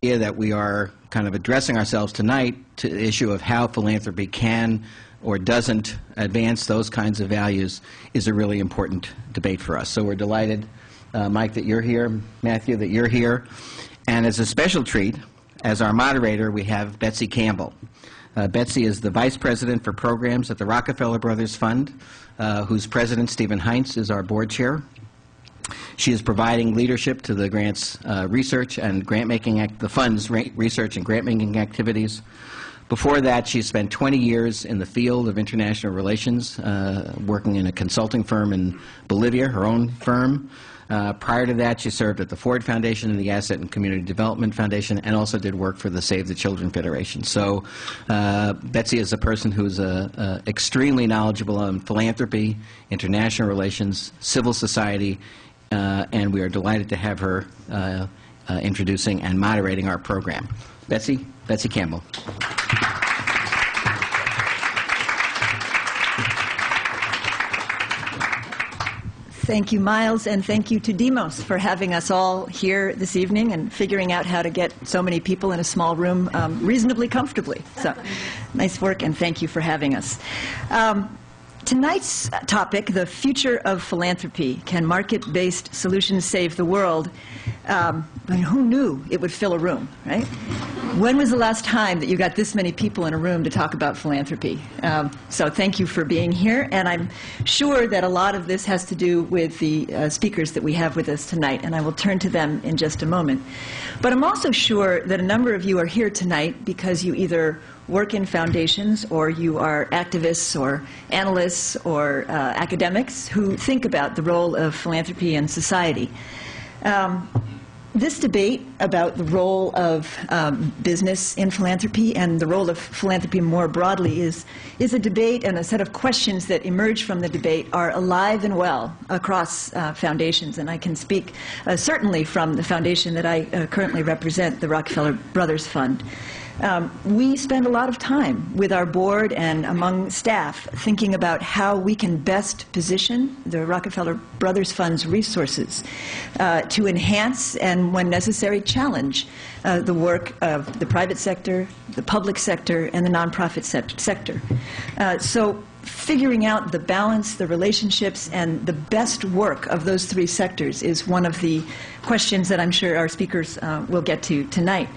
that we are kind of addressing ourselves tonight to the issue of how philanthropy can or doesn't advance those kinds of values is a really important debate for us. So we're delighted, Mike, that you're here, Matthew, that you're here. And as a special treat, as our moderator, we have Betsy Campbell. Betsy is the Vice President for Programs at the Rockefeller Brothers Fund, whose President, Stephen Heinz, is our board chair. She is providing leadership to the grants research and grant-making, the fund's research and grant-making activities. Before that, she spent 20 years in the field of international relations, working in a consulting firm in Bolivia, her own firm. Prior to that, she served at the Ford Foundation and the Asset and Community Development Foundation, and also did work for the Save the Children Federation. So Betsy is a person who's extremely knowledgeable on philanthropy, international relations, civil society, and we are delighted to have her introducing and moderating our program. Betsy Campbell. Thank you, Miles, and thank you to Demos for having us all here this evening and figuring out how to get so many people in a small room reasonably comfortably. So, nice work, and thank you for having us. Tonight's topic, the future of philanthropy. Can market-based solutions save the world? I mean, who knew it would fill a room, right? When was the last time that you got this many people in a room to talk about philanthropy? So thank you for being here, and I'm sure that a lot of this has to do with the speakers that we have with us tonight, and I will turn to them in just a moment. But I'm also sure that a number of you are here tonight because you either work in foundations, or you are activists or analysts or academics who think about the role of philanthropy in society. This debate about the role of business in philanthropy and the role of philanthropy more broadly is a debate, and a set of questions that emerge from the debate are alive and well across foundations. And I can speak certainly from the foundation that I currently represent, the Rockefeller Brothers Fund. We spend a lot of time with our board and among staff thinking about how we can best position the Rockefeller Brothers Fund's resources to enhance and, when necessary, challenge the work of the private sector, the public sector, and the nonprofit sector. So figuring out the balance, the relationships, and the best work of those three sectors is one of the questions that I'm sure our speakers will get to tonight.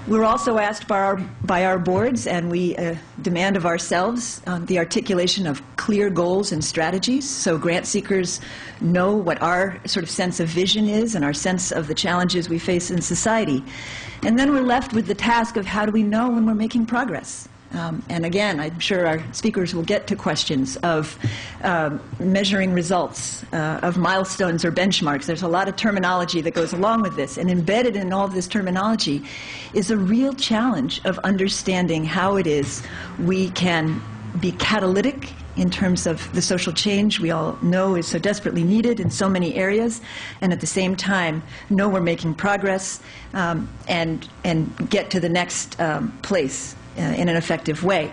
We're also asked by our boards, and we demand of ourselves the articulation of clear goals and strategies, so grant seekers know what our sort of sense of vision is and our sense of the challenges we face in society. And then we're left with the task of how do we know when we're making progress? And again, I'm sure our speakers will get to questions of measuring results, of milestones or benchmarks. There's a lot of terminology that goes along with this, and embedded in all of this terminology is a real challenge of understanding how it is we can be catalytic in terms of the social change we all know is so desperately needed in so many areas, and at the same time know we're making progress and get to the next place in an effective way.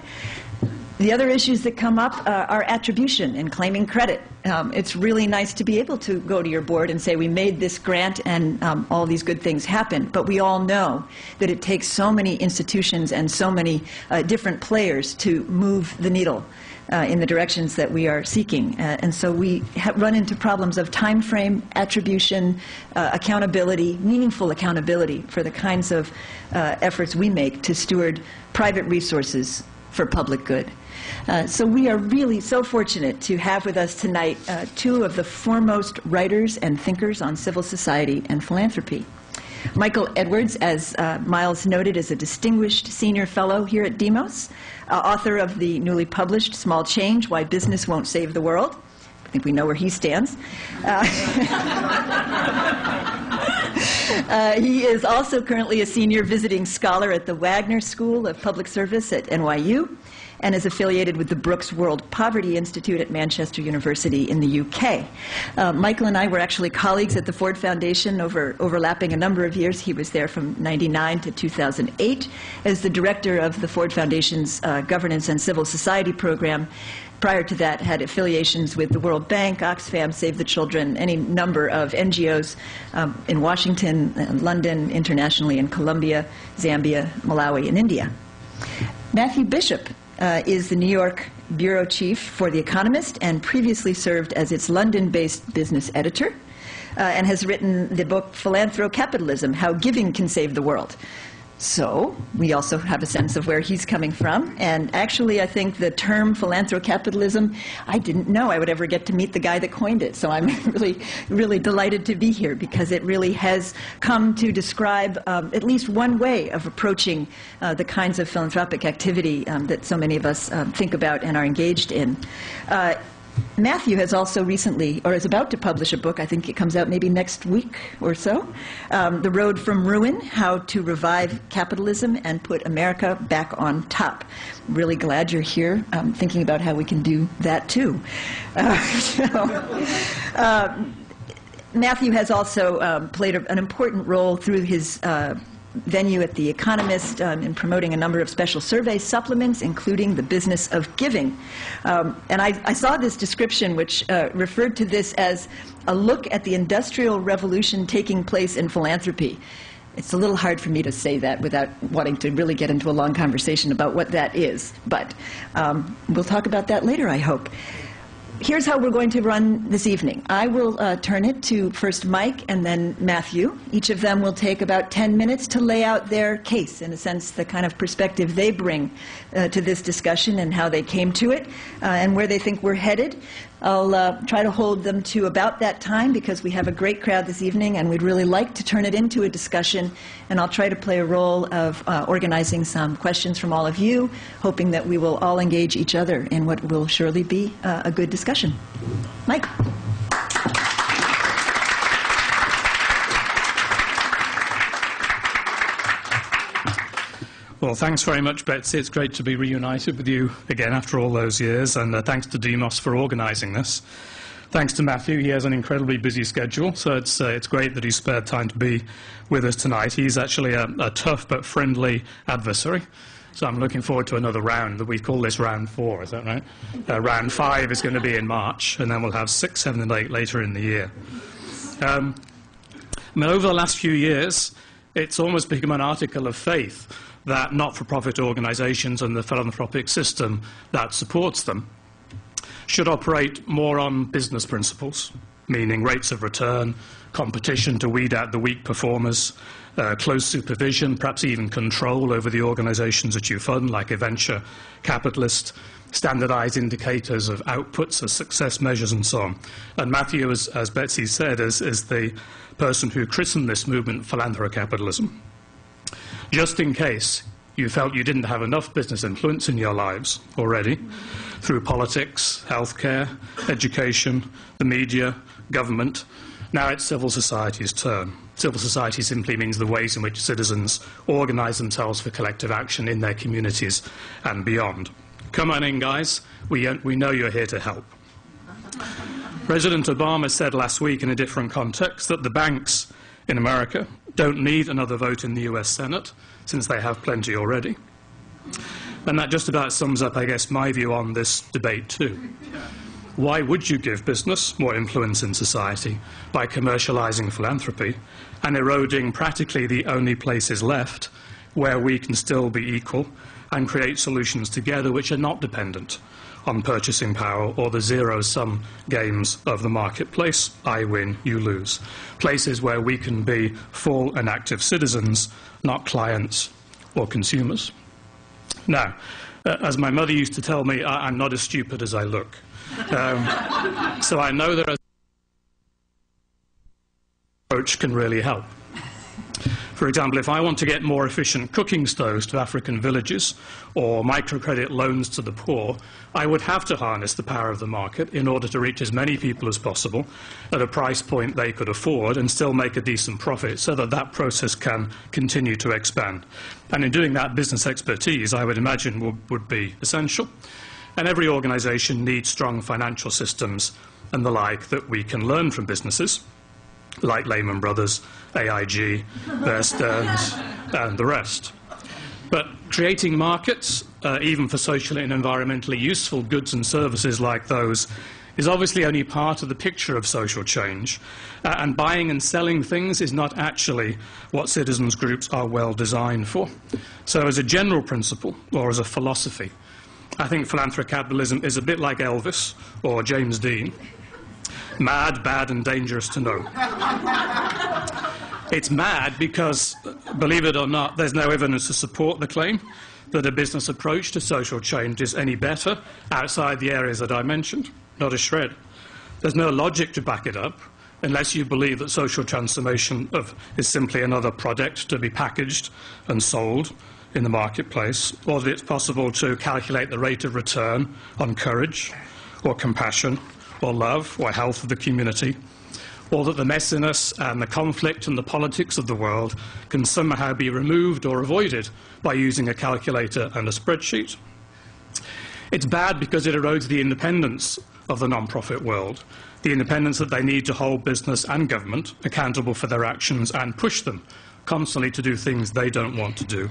The other issues that come up are attribution and claiming credit. It's really nice to be able to go to your board and say, we made this grant and all these good things happen, but we all know that it takes so many institutions and so many different players to move the needle in the directions that we are seeking. And so we run into problems of time frame, attribution, accountability, meaningful accountability for the kinds of efforts we make to steward private resources for public good. So we are really so fortunate to have with us tonight two of the foremost writers and thinkers on civil society and philanthropy. Michael Edwards, as Miles noted, is a distinguished senior fellow here at Demos, author of the newly published Small Change, Why Business Won't Save the World. I think we know where he stands. He is also currently a senior visiting scholar at the Wagner School of Public Service at NYU, and is affiliated with the Brooks World Poverty Institute at Manchester University in the UK. Michael and I were actually colleagues at the Ford Foundation overlapping a number of years. He was there from 1999 to 2008 as the director of the Ford Foundation's Governance and Civil Society program. Prior to that, had affiliations with the World Bank, Oxfam, Save the Children, any number of NGOs in Washington, London, internationally in Colombia, Zambia, Malawi, and India. Matthew Bishop is the New York bureau chief for The Economist and previously served as its London-based business editor and has written the book Philantrocapitalism, How Giving Can Save the World. So we also have a sense of where he's coming from. And actually, I think the term philanthrocapitalism, I didn't know I would ever get to meet the guy that coined it. So I'm really, really delighted to be here because it really has come to describe at least one way of approaching the kinds of philanthropic activity that so many of us think about and are engaged in. Matthew has also recently, or is about to publish a book, I think it comes out maybe next week or so, The Road from Ruin, How to Revive Capitalism and Put America Back on Top. I'm really glad you're here thinking about how we can do that too. Matthew has also played an important role through his venue at The Economist in promoting a number of special survey supplements, including The Business of Giving. And I saw this description which referred to this as a look at the industrial revolution taking place in philanthropy. It's a little hard for me to say that without wanting to really get into a long conversation about what that is, but we'll talk about that later, I hope. Here's how we're going to run this evening. I will turn it to first Mike and then Matthew. Each of them will take about 10 minutes to lay out their case, in a sense, the kind of perspective they bring to this discussion and how they came to it and where they think we're headed. I'll try to hold them to about that time because we have a great crowd this evening and we'd really like to turn it into a discussion. And I'll try to play a role of organizing some questions from all of you, hoping that we will all engage each other in what will surely be a good discussion. Mike. Well, thanks very much, Betsy. It's great to be reunited with you again after all those years, and thanks to Demos for organising this. Thanks to Matthew. He has an incredibly busy schedule, so it's great that he spared time to be with us tonight. He's actually a tough but friendly adversary, so I'm looking forward to another round. We call this round 4, is that right? Round 5 is going to be in March, and then we'll have 6, 7, and 8 later in the year. Over the last few years, it's almost become an article of faith that not-for-profit organisations and the philanthropic system that supports them should operate more on business principles, meaning rates of return, competition to weed out the weak performers, close supervision, perhaps even control over the organisations that you fund, like a venture capitalist, standardised indicators of outputs as success measures and so on. And Matthew, as Betsy said, is the person who christened this movement Philantrocapitalism. Just in case you felt you didn't have enough business influence in your lives already, through politics, healthcare, education, the media, government, now it's civil society's turn. Civil society simply means the ways in which citizens organise themselves for collective action in their communities and beyond. Come on in, guys. We know you're here to help. President Obama said last week in a different context that the banks in America don't need another vote in the US Senate, since they have plenty already. And that just about sums up, I guess, my view on this debate too. Why would you give business more influence in society by commercializing philanthropy and eroding practically the only places left where we can still be equal and create solutions together which are not dependent on purchasing power or the zero-sum games of the marketplace? I win, you lose. Places where we can be full and active citizens, not clients or consumers. Now, as my mother used to tell me, I'm not as stupid as I look. So I know that approach can really help. For example, if I want to get more efficient cooking stoves to African villages or microcredit loans to the poor, I would have to harness the power of the market in order to reach as many people as possible at a price point they could afford and still make a decent profit so that that process can continue to expand. And in doing that, business expertise, I would imagine, would be essential. And every organisation needs strong financial systems and the like that we can learn from businesses, like Lehman Brothers, AIG, Bear Stearns, and the rest. But creating markets, even for socially and environmentally useful goods and services like those, is obviously only part of the picture of social change. And buying and selling things is not actually what citizens' groups are well designed for. So as a general principle, or as a philosophy, I think Philantrocapitalism is a bit like Elvis or James Dean. Mad, bad, and dangerous to know. It's mad because, believe it or not, there's no evidence to support the claim that a business approach to social change is any better outside the areas that I mentioned. Not a shred. There's no logic to back it up unless you believe that social transformation is simply another product to be packaged and sold in the marketplace, or that it's possible to calculate the rate of return on courage or compassion or love or health of the community, or that the messiness and the conflict and the politics of the world can somehow be removed or avoided by using a calculator and a spreadsheet. It's bad because it erodes the independence of the non-profit world, the independence that they need to hold business and government accountable for their actions and push them constantly to do things they don't want to do.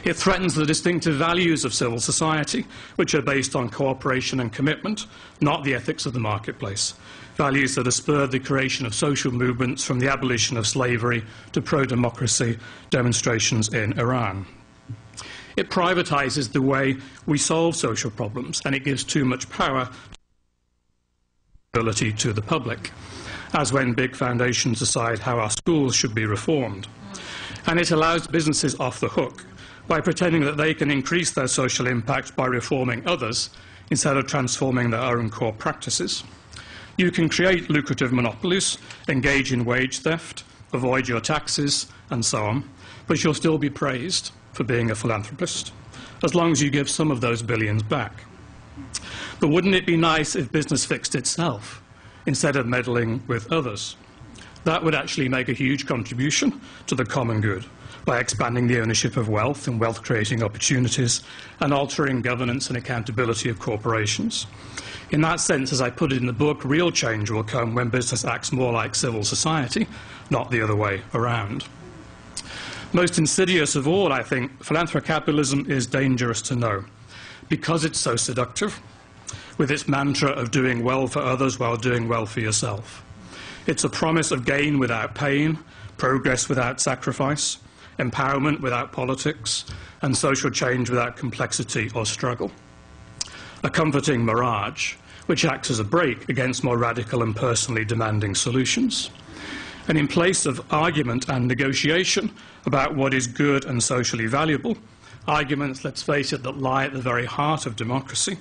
It threatens the distinctive values of civil society, which are based on cooperation and commitment, not the ethics of the marketplace. Values that have spurred the creation of social movements from the abolition of slavery to pro-democracy demonstrations in Iran. It privatizes the way we solve social problems, and it gives too much power to the public, as when big foundations decide how our schools should be reformed. And it allows businesses off the hook by pretending that they can increase their social impact by reforming others instead of transforming their own core practices. You can create lucrative monopolies, engage in wage theft, avoid your taxes, and so on, but you'll still be praised for being a philanthropist, as long as you give some of those billions back. But wouldn't it be nice if business fixed itself instead of meddling with others? That would actually make a huge contribution to the common good by expanding the ownership of wealth and wealth-creating opportunities and altering governance and accountability of corporations. In that sense, as I put it in the book, real change will come when business acts more like civil society, not the other way around. Most insidious of all, I think, philanthrocapitalism is dangerous to know because it's so seductive, with its mantra of doing well for others while doing well for yourself. It's a promise of gain without pain, progress without sacrifice, empowerment without politics, and social change without complexity or struggle. A comforting mirage, which acts as a brake against more radical and personally demanding solutions. And in place of argument and negotiation about what is good and socially valuable, arguments, let's face it, that lie at the very heart of democracy,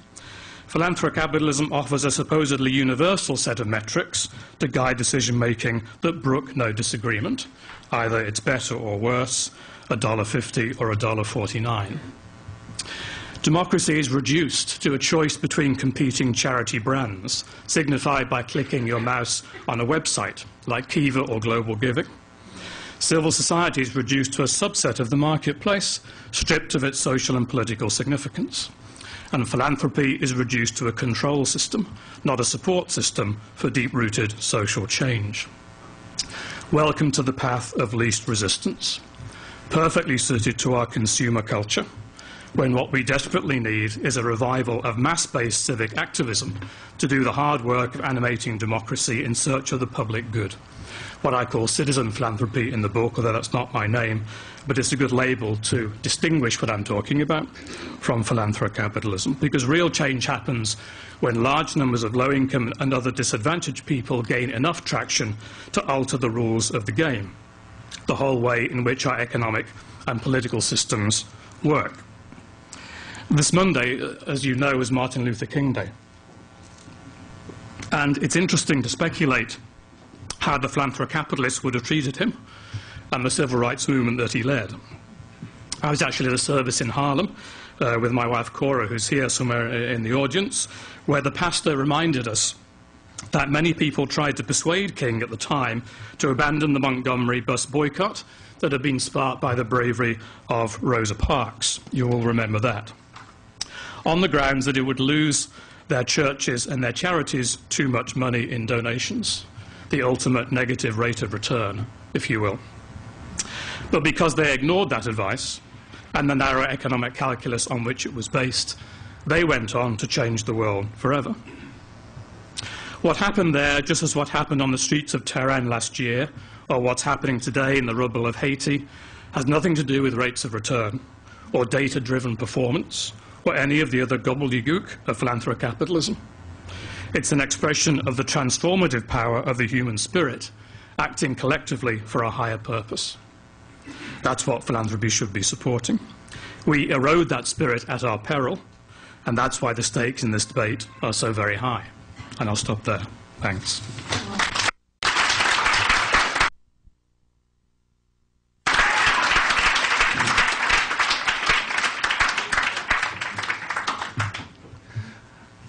philanthrocapitalism offers a supposedly universal set of metrics to guide decision-making that brook no disagreement. Either it's better or worse, $1.50 or $1.49. Democracy is reduced to a choice between competing charity brands, signified by clicking your mouse on a website, like Kiva or Global Giving. Civil society is reduced to a subset of the marketplace, stripped of its social and political significance. And philanthropy is reduced to a control system, not a support system for deep-rooted social change. Welcome to the path of least resistance, perfectly suited to our consumer culture, when what we desperately need is a revival of mass-based civic activism to do the hard work of animating democracy in search of the public good. What I call citizen philanthropy in the book, although that's not my name, but it's a good label to distinguish what I'm talking about from philanthrocapitalism, because real change happens when large numbers of low-income and other disadvantaged people gain enough traction to alter the rules of the game, the whole way in which our economic and political systems work. This Monday, as you know, is Martin Luther King Day. And it's interesting to speculate how the philanthrocapitalists would have treated him. and the civil rights movement that he led. I was actually at a service in Harlem with my wife Cora, who's here somewhere in the audience, where the pastor reminded us that many people tried to persuade King at the time to abandon the Montgomery bus boycott that had been sparked by the bravery of Rosa Parks. You will remember that. On the grounds that it would lose their churches and their charities too much money in donations, the ultimate negative rate of return, if you will. But because they ignored that advice and the narrow economic calculus on which it was based, they went on to change the world forever. What happened there, just as what happened on the streets of Tehran last year, or what's happening today in the rubble of Haiti, has nothing to do with rates of return, or data-driven performance, or any of the other gobbledygook of Philantrocapitalism. It's an expression of the transformative power of the human spirit, acting collectively for a higher purpose. That's what philanthropy should be supporting. We erode that spirit at our peril, and that's why the stakes in this debate are so very high. And I'll stop there. Thanks.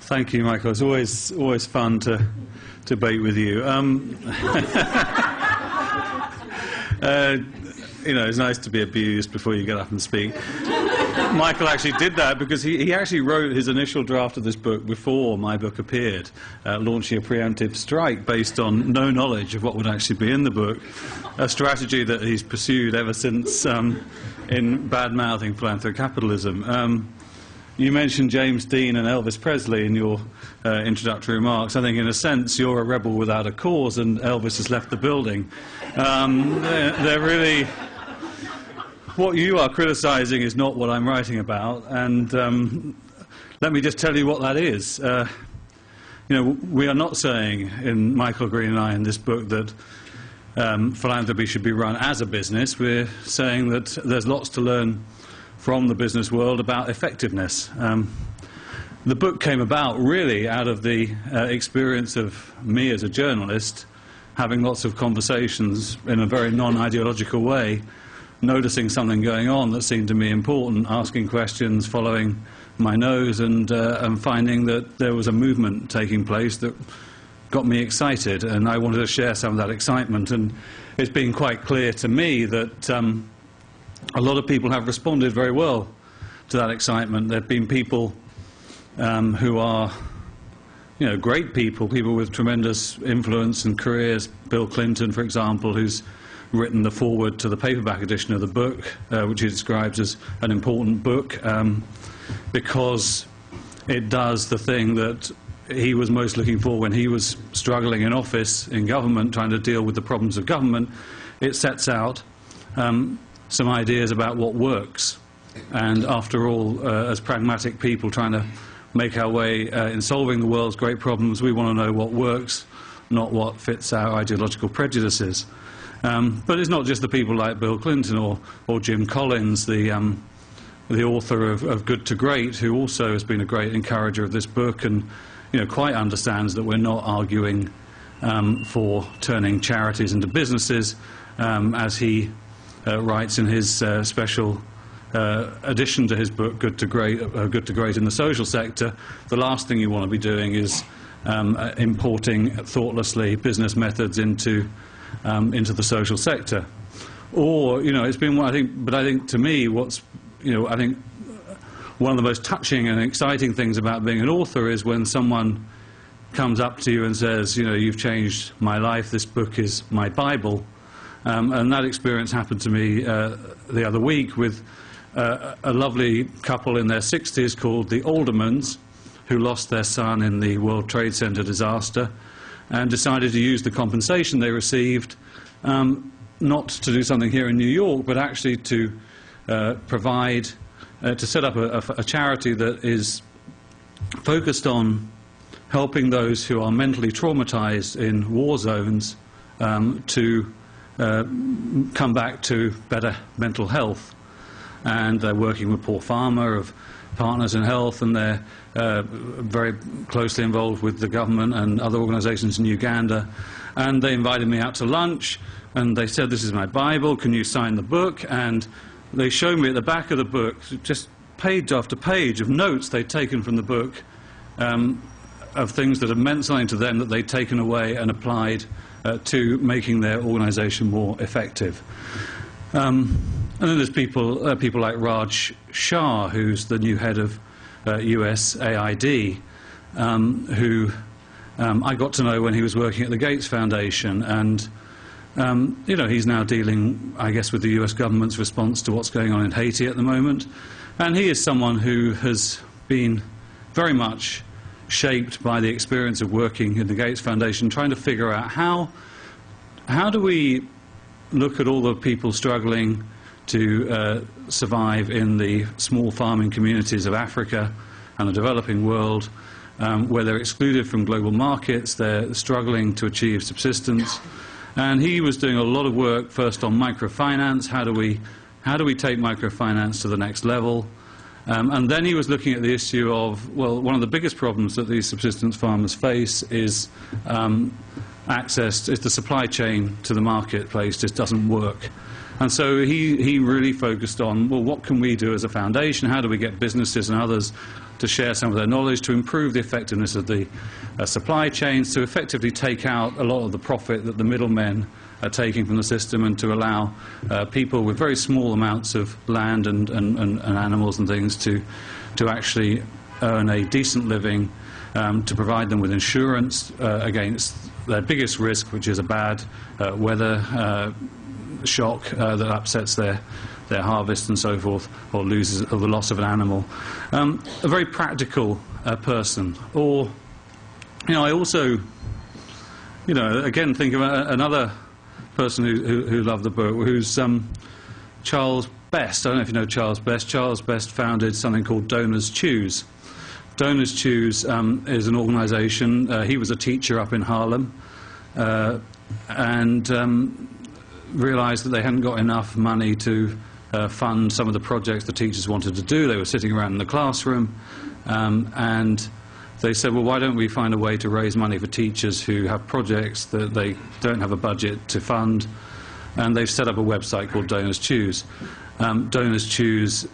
Thank you, Michael. It's always fun to debate with you. You know, it's nice to be abused before you get up and speak. Michael actually did that because he actually wrote his initial draft of this book before my book appeared, launching a preemptive strike based on no knowledge of what would actually be in the book, a strategy that he's pursued ever since in bad-mouthing Philantrocapitalism. You mentioned James Dean and Elvis Presley in your introductory remarks. I think, in a sense, you're a rebel without a cause, and Elvis has left the building. They're really... What you are criticising is not what I'm writing about, and let me just tell you what that is. You know, we are not saying, in Michael Green and I in this book, that philanthropy should be run as a business. We're saying that there's lots to learn from the business world about effectiveness. The book came about really out of the experience of me as a journalist, having lots of conversations in a very non-ideological way, noticing something going on that seemed to me important, asking questions, following my nose, and finding that there was a movement taking place that got me excited, and I wanted to share some of that excitement. And it's been quite clear to me that a lot of people have responded very well to that excitement. There have been people who are, you know, great people, people with tremendous influence and careers. Bill Clinton, for example, who's written the foreword to the paperback edition of the book, which he describes as an important book, because it does the thing that he was most looking for when he was struggling in office, in government, trying to deal with the problems of government. It sets out some ideas about what works. And after all, as pragmatic people trying to make our way in solving the world's great problems, we want to know what works, not what fits our ideological prejudices. But it's not just the people like Bill Clinton or Jim Collins, the author of Good to Great, who also has been a great encourager of this book and, you know, quite understands that we're not arguing for turning charities into businesses, as he writes in his special addition to his book Good to Great in the social sector. The last thing you want to be doing is importing thoughtlessly business methods into the social sector. Or, you know, it's been one, I think to me what's, you know, I think one of the most touching and exciting things about being an author is when someone comes up to you and says, you know, you've changed my life, this book is my Bible. And that experience happened to me the other week with a lovely couple in their 60s called the Aldermans, who lost their son in the World Trade Center disaster and decided to use the compensation they received not to do something here in New York, but actually to provide, to set up a charity that is focused on helping those who are mentally traumatized in war zones to come back to better mental health. and they're working with Paul Farmer of Partners in Health, and they're very closely involved with the government and other organizations in Uganda. And they invited me out to lunch, and they said, "This is my Bible, can you sign the book?" And they showed me at the back of the book just page after page of notes they'd taken from the book, of things that had meant something to them that they'd taken away and applied to making their organization more effective. And then there's people like Raj Shah, who's the new head of USAID, who I got to know when he was working at the Gates Foundation, and you know, he's now dealing, I guess, with the US government's response to what's going on in Haiti at the moment. And he is someone who has been very much shaped by the experience of working in the Gates Foundation, trying to figure out how do we look at all the people struggling to survive in the small farming communities of Africa and the developing world, where they're excluded from global markets, they're struggling to achieve subsistence. And he was doing a lot of work first on microfinance. How do we take microfinance to the next level? And then he was looking at the issue of, well, one of the biggest problems that these subsistence farmers face is the supply chain to the marketplace just doesn't work. And so he really focused on, well, what can we do as a foundation? How do we get businesses and others to share some of their knowledge to improve the effectiveness of the supply chains, to effectively take out a lot of the profit that the middlemen are taking from the system, and to allow people with very small amounts of land and animals and things to actually earn a decent living, to provide them with insurance against their biggest risk, which is a bad weather shock that upsets their harvest and so forth, or the loss of an animal. A very practical person. Or, you know, I also, you know, again think of another person who loved the book, who's Charles Best. I don't know if you know Charles Best. Charles Best founded something called Donors Choose. Donors Choose is an organization. He was a teacher up in Harlem, and realized that they hadn't got enough money to fund some of the projects the teachers wanted to do. They were sitting around in the classroom, and they said, well, why don't we find a way to raise money for teachers who have projects that they don't have a budget to fund? And they've set up a website called Donors Choose. Donors Choose,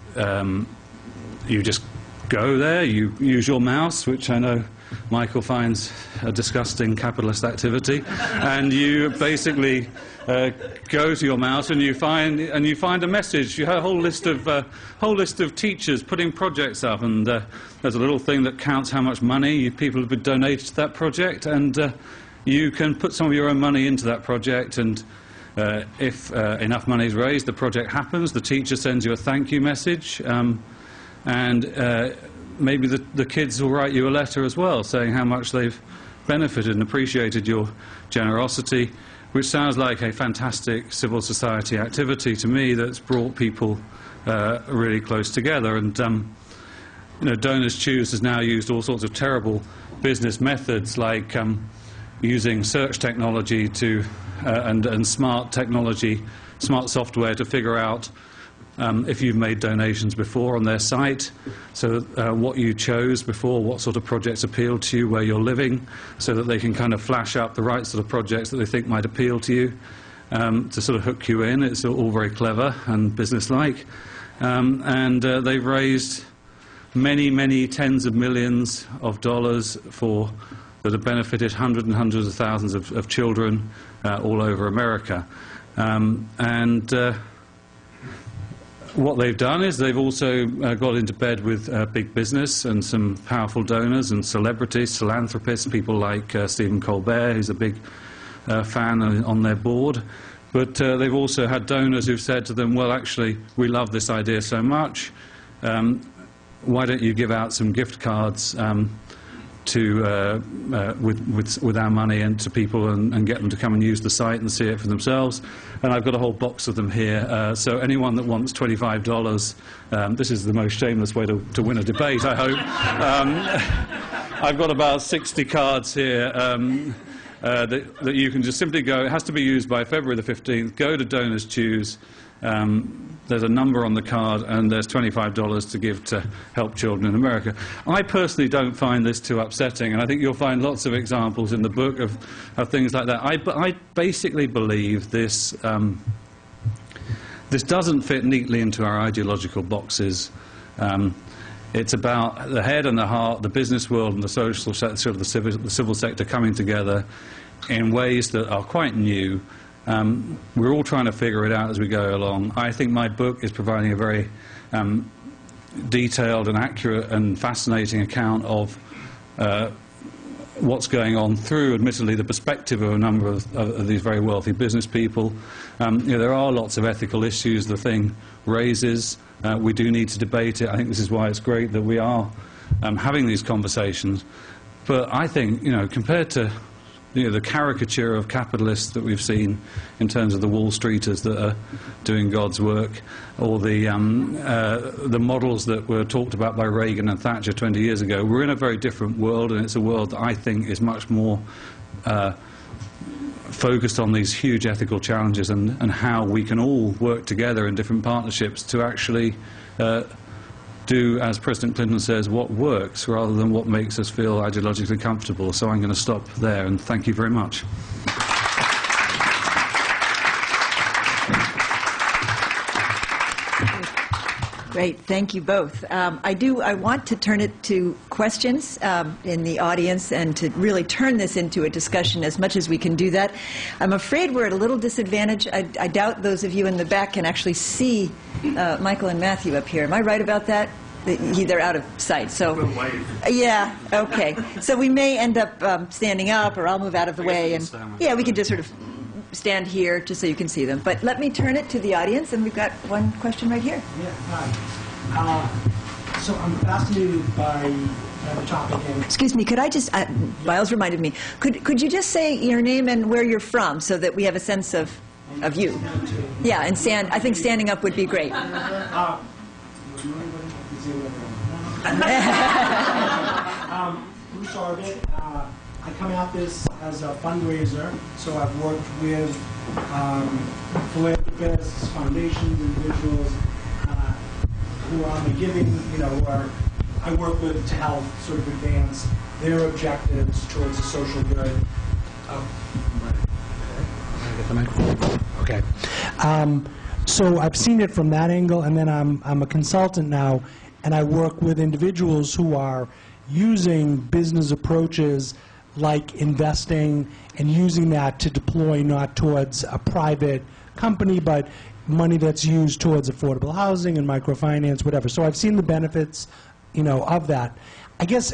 you just go there, you use your mouse, which I know Michael finds a disgusting capitalist activity, and you basically go to your mouse and you find a message. You have a whole list of teachers putting projects up, and there's a little thing that counts how much money people have donated to that project, and you can put some of your own money into that project, and if enough money is raised, the project happens. The teacher sends you a thank you message, and maybe the kids will write you a letter as well, saying how much they've benefited and appreciated your generosity, which sounds like a fantastic civil society activity to me that's brought people really close together. And you know, Donors Choose has now used all sorts of terrible business methods, like using search technology to and smart technology, smart software to figure out if you've made donations before on their site, so what you chose before, what sort of projects appealed to you, where you're living, so that they can kind of flash up the right sort of projects that they think might appeal to you, to sort of hook you in. It's all very clever and businesslike. And they've raised many, many tens of millions of dollars that have benefited hundreds and hundreds of thousands of children all over America. What they've done is they've also got into bed with big business and some powerful donors and celebrities, philanthropists, people like Stephen Colbert, who's a big fan on their board. But they've also had donors who've said to them, well, actually, we love this idea so much, why don't you give out some gift cards with our money and to people, and get them to come and use the site and see it for themselves. And I've got a whole box of them here. So anyone that wants $25, this is the most shameless way to win a debate, I hope. I've got about 60 cards here that you can just simply go. It has to be used by February the 15th. Go to Donors Choose. there's a number on the card and there's $25 to give to help children in America. I personally don't find this too upsetting, and I think you'll find lots of examples in the book of things like that. I basically believe this, this doesn't fit neatly into our ideological boxes. It's about the head and the heart, the business world and the social sector, the civil sector coming together in ways that are quite new. We're all trying to figure it out as we go along. I think my book is providing a very detailed and accurate and fascinating account of what's going on through, admittedly, the perspective of a number of these very wealthy business people. You know, there are lots of ethical issues the thing raises. We do need to debate it. I think this is why it's great that we are having these conversations. But I think, you know, compared to the caricature of capitalists that we've seen in terms of the Wall Streeters that are doing God's work, or the models that were talked about by Reagan and Thatcher 20 years ago, we're in a very different world, and it's a world that I think is much more focused on these huge ethical challenges and how we can all work together in different partnerships to actually do, as President Clinton says, what works rather than what makes us feel ideologically comfortable. So I'm going to stop there, and thank you very much. Great, thank you both. I want to turn it to questions in the audience and to really turn this into a discussion as much as we can do that. I'm afraid we're at a little disadvantage. I doubt those of you in the back can actually see Michael and Matthew up here. Am I right about that? They're out of sight. So, yeah, okay. So we may end up standing up, or I'll move out of the way, and yeah, we could just sort of stand here just so you can see them. But let me turn it to the audience, and we've got one question right here. Yeah, hi. So I'm fascinated by the topic. And excuse me, could I just, Miles reminded me, could you just say your name and where you're from so that we have a sense of you? Yeah, and I think standing up would be great. Bruce Arbit. I come at this as a fundraiser, so I've worked with philanthropists, foundations, individuals who are on the giving, who I work with to help sort of advance their objectives towards the social good. Get the microphone. Okay. So I've seen it from that angle, and then I'm a consultant now, and I work with individuals who are using business approaches like investing and using that to deploy not towards a private company, but money that's used towards affordable housing and microfinance, whatever. So I've seen the benefits, of that. I guess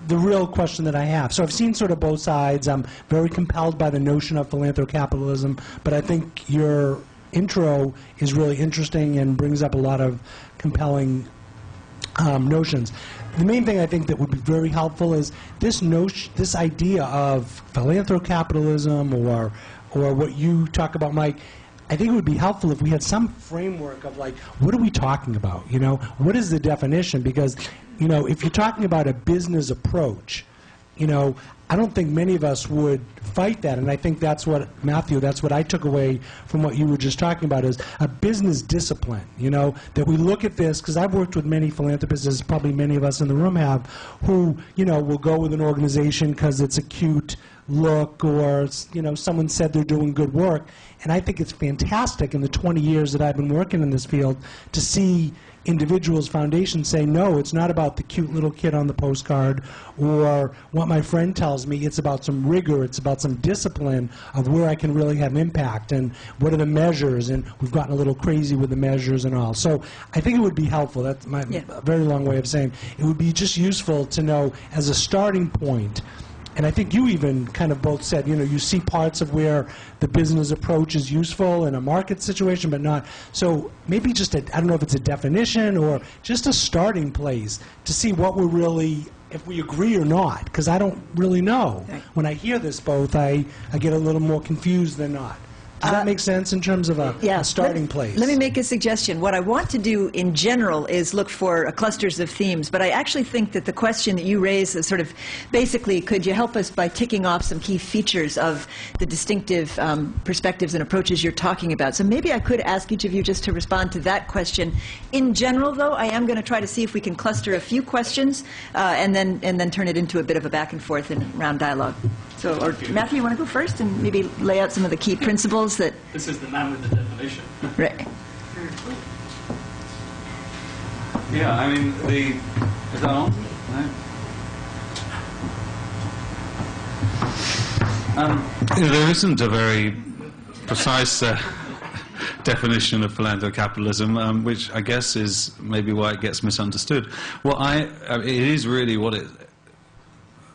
the real question that I have, so I've seen sort of both sides. I'm very compelled by the notion of philanthrocapitalism, but I think your intro is really interesting and brings up a lot of compelling notions. The main thing I think that would be very helpful is this idea of philanthrocapitalism, or what you talk about, Mike. I think it would be helpful if we had some framework of, like, what are we talking about? What is the definition? Because, if you're talking about a business approach, I don't think many of us would fight that. And I think that's what, Matthew, that's what I took away from what you were just talking about, is a business discipline, that we look at this, because I've worked with many philanthropists, as probably many of us in the room have, who, will go with an organization because it's a cute look, or, someone said they're doing good work. And I think it's fantastic in the 20 years that I've been working in this field to see individuals, foundations say, no, it's not about the cute little kid on the postcard or what my friend tells me. It's about some rigor. It's about some discipline of where I can really have impact and what are the measures. And we've gotten a little crazy with the measures and all. So I think it would be helpful. That's my very long way of saying it would be just useful to know as a starting point. And I think you even kind of both said, you see parts of where the business approach is useful in a market situation, but not. So maybe just I don't know if it's a definition or just a starting place to see what we're really, if we agree or not, because I don't really know. Right. When I hear this both, I get a little more confused than not. Does that make sense in terms of a starting place? Let me make a suggestion. What I want to do in general is look for clusters of themes, but I actually think that the question that you raise is sort of basically, could you help us by ticking off some key features of the distinctive perspectives and approaches you're talking about? So maybe I could ask each of you just to respond to that question. In general, though, I am going to try to see if we can cluster a few questions and then turn it into a bit of a back and forth and round dialogue. So, or Matthew, you want to go first and maybe lay out some of the key principles that... This is the man with the definition. Right. Yeah, I mean, is that on? No? There isn't a very precise definition of philanthrocapitalism, which I guess is maybe why it gets misunderstood. Well, it is really what it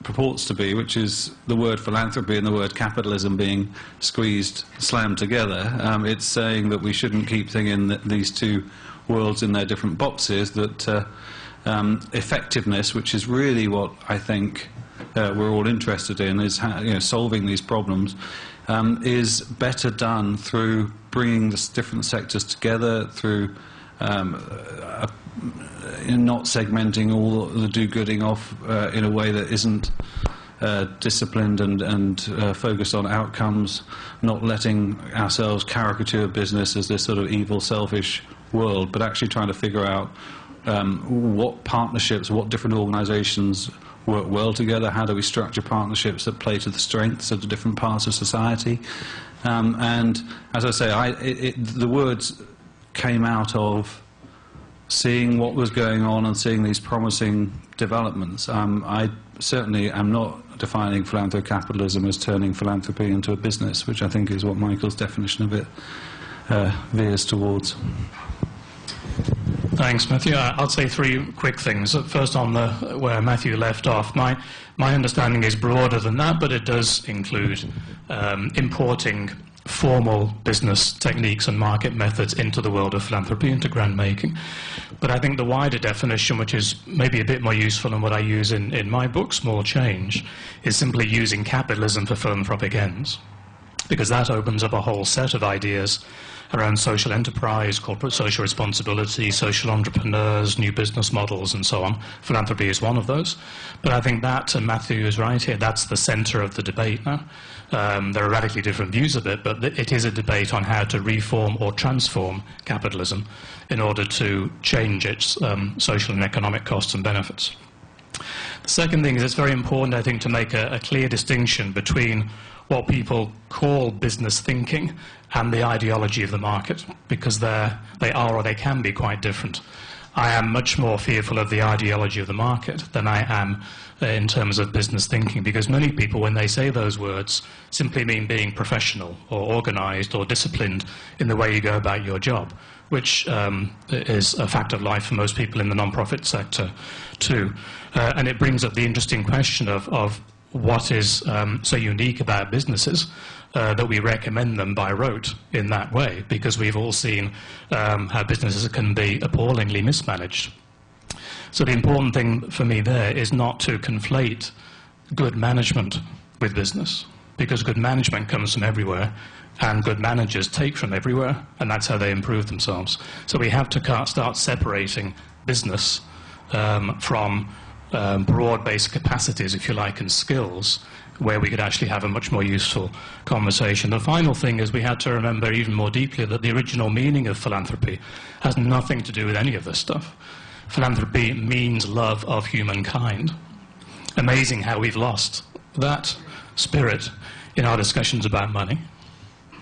purports to be, which is the word philanthropy and the word capitalism being slammed together. It's saying that we shouldn't keep thinking these two worlds in their different boxes, that effectiveness, which is really what I think we're all interested in, is solving these problems, is better done through bringing the different sectors together, through not segmenting all the do-gooding off in a way that isn't disciplined and focused on outcomes, not letting ourselves caricature business as this sort of evil, selfish world, but actually trying to figure out what partnerships, what different organizations work well together, how do we structure partnerships that play to the strengths of the different parts of society. And as I say, the words came out of seeing what was going on and seeing these promising developments. I certainly am not defining philanthrocapitalism as turning philanthropy into a business, which I think is what Michael's definition of it veers towards. Thanks, Matthew. I'll say three quick things. First, on where Matthew left off, my understanding is broader than that, but it does include importing formal business techniques and market methods into the world of philanthropy, into grant making. But I think the wider definition, which is maybe a bit more useful than what I use in my book, Small Change, is simply using capitalism for philanthropic ends, because that opens up a whole set of ideas around social enterprise, corporate social responsibility, social entrepreneurs, new business models, and so on. Philanthropy is one of those. But I think that, and Matthew is right here, that's the center of the debate now. There are radically different views of it, but it is a debate on how to reform or transform capitalism in order to change its social and economic costs and benefits. The second thing is it's very important, I think, to make a clear distinction between what people call business thinking and the ideology of the market, because they are or they can be quite different. I am much more fearful of the ideology of the market than I am in terms of business thinking, because many people, when they say those words, simply mean being professional or organized or disciplined in the way you go about your job, which is a fact of life for most people in the non-profit sector too. And it brings up the interesting question of what is so unique about businesses that we recommend them by rote in that way, because we've all seen how businesses can be appallingly mismanaged. So the important thing for me there is not to conflate good management with business, because good management comes from everywhere, and good managers take from everywhere, and that's how they improve themselves. So we have to start separating business from broad-based capacities, if you like, and skills, where we could actually have a much more useful conversation. The final thing is we had to remember even more deeply that the original meaning of philanthropy has nothing to do with any of this stuff. Philanthropy means love of humankind. Amazing how we've lost that spirit in our discussions about money,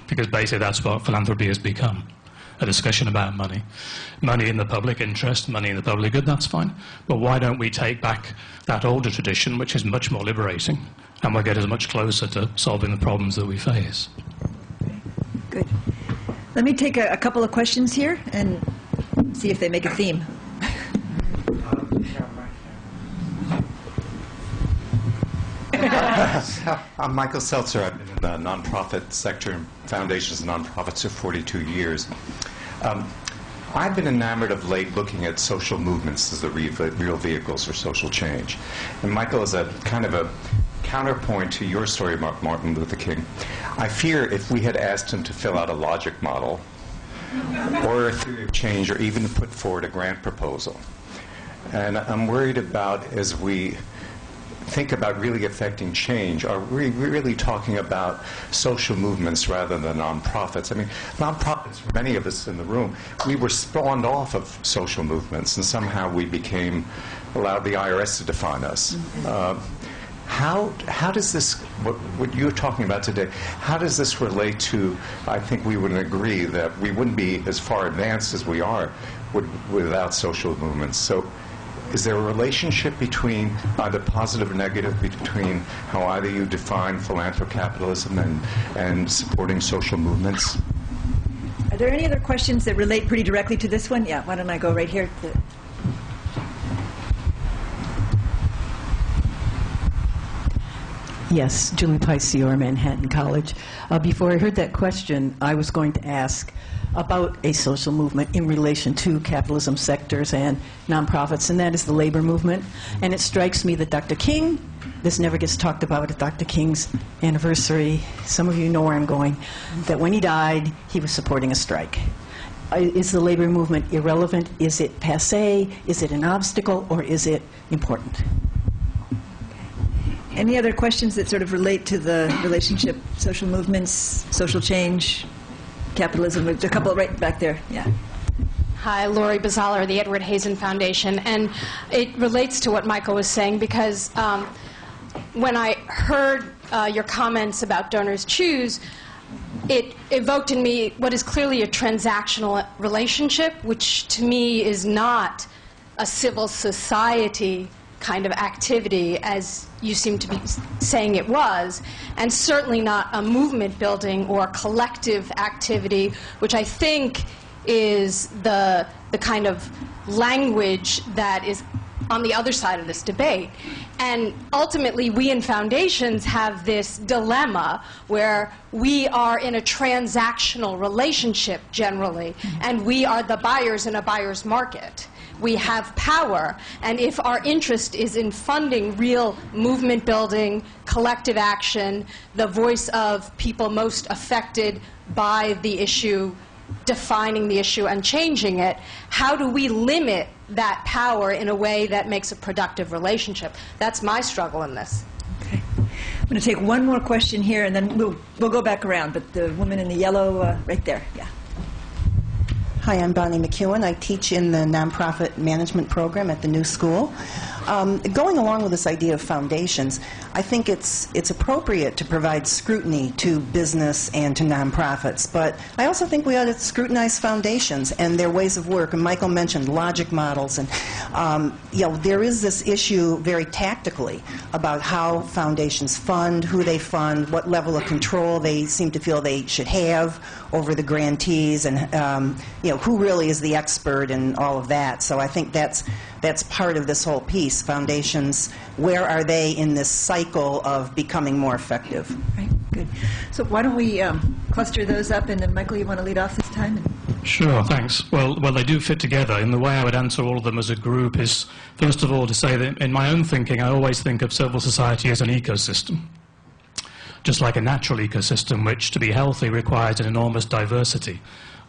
because basically that's what philanthropy has become. A discussion about money. Money in the public interest, money in the public good, that's fine. But why don't we take back that older tradition, which is much more liberating, and will get us much closer to solving the problems that we face. Good. Let me take a couple of questions here and see if they make a theme. I'm Michael Seltzer. I've been in the nonprofit sector, foundations and nonprofits for 42 years. I've been enamored of late looking at social movements as the real vehicles for social change. And Michael is a kind of a counterpoint to your story about Martin Luther King, I fear if we had asked him to fill out a logic model or a theory of change or even to put forward a grant proposal. And I'm worried about, as we think about really affecting change, are we really talking about social movements rather than nonprofits? I mean, nonprofits, for many of us in the room, we were spawned off of social movements, and somehow we allowed the IRS to define us. How does this, what you're talking about today, how does this relate to, I think we would agree that we wouldn't be as far advanced as we are without social movements. So is there a relationship between either positive or negative between how either you define philanthrocapitalism and supporting social movements? Are there any other questions that relate pretty directly to this one? Yeah, why don't I go right here? Yes, Julie Picior, Manhattan College. Before I heard that question, I was going to ask about a social movement in relation to capitalism sectors and nonprofits, and that is the labor movement. And it strikes me that Dr. King, this never gets talked about at Dr. King's anniversary, some of you know where I'm going, that when he died, he was supporting a strike. Is the labor movement irrelevant? Is it passé? Is it an obstacle? Or is it important? Any other questions that sort of relate to the relationship, social movements, social change, capitalism? A couple right back there. Yeah. Hi, Lori Bazalar, the Edward Hazen Foundation. And it relates to what Michael was saying because when I heard your comments about Donors Choose, it evoked in me what is clearly a transactional relationship, which to me is not a civil society kind of activity as you seem to be saying it was, and certainly not a movement building or collective activity, which I think is the kind of language that is on the other side of this debate. And ultimately, we in foundations have this dilemma where we are in a transactional relationship generally, and we are the buyers in a buyer's market. We have power, and if our interest is in funding real movement building, collective action, the voice of people most affected by the issue, defining the issue and changing it, how do we limit that power in a way that makes a productive relationship? That's my struggle in this. Okay. I'm going to take one more question here, and then we'll go back around, but the woman in the yellow right there, yeah. Hi, I'm Bonnie McEwen. I teach in the nonprofit management program at the New School. Going along with this idea of foundations, I think it's appropriate to provide scrutiny to business and to nonprofits, but I also think we ought to scrutinize foundations and their ways of work. And Michael mentioned logic models, and there is this issue very tactically about how foundations fund, who they fund, what level of control they seem to feel they should have over the grantees, and who really is the expert and all of that. So I think that's part of this whole piece. Foundations, where are they in this cycle of becoming more effective? Right, good. So why don't we cluster those up, and then Michael, you want to lead off this time? Sure, thanks. Well, they do fit together. And the way I would answer all of them as a group is, first of all, to say that in my own thinking, I always think of civil society as an ecosystem. Just like a natural ecosystem, which to be healthy requires an enormous diversity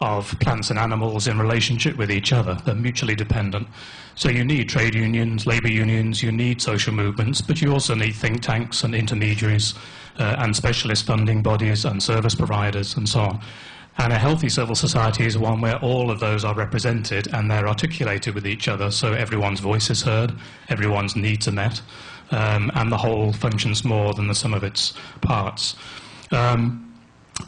of plants and animals in relationship with each other. They're mutually dependent. So you need trade unions, labor unions, you need social movements, but you also need think tanks and intermediaries and specialist funding bodies and service providers and so on. And a healthy civil society is one where all of those are represented and they're articulated with each other, so everyone's voice is heard, everyone's needs are met, and the whole functions more than the sum of its parts.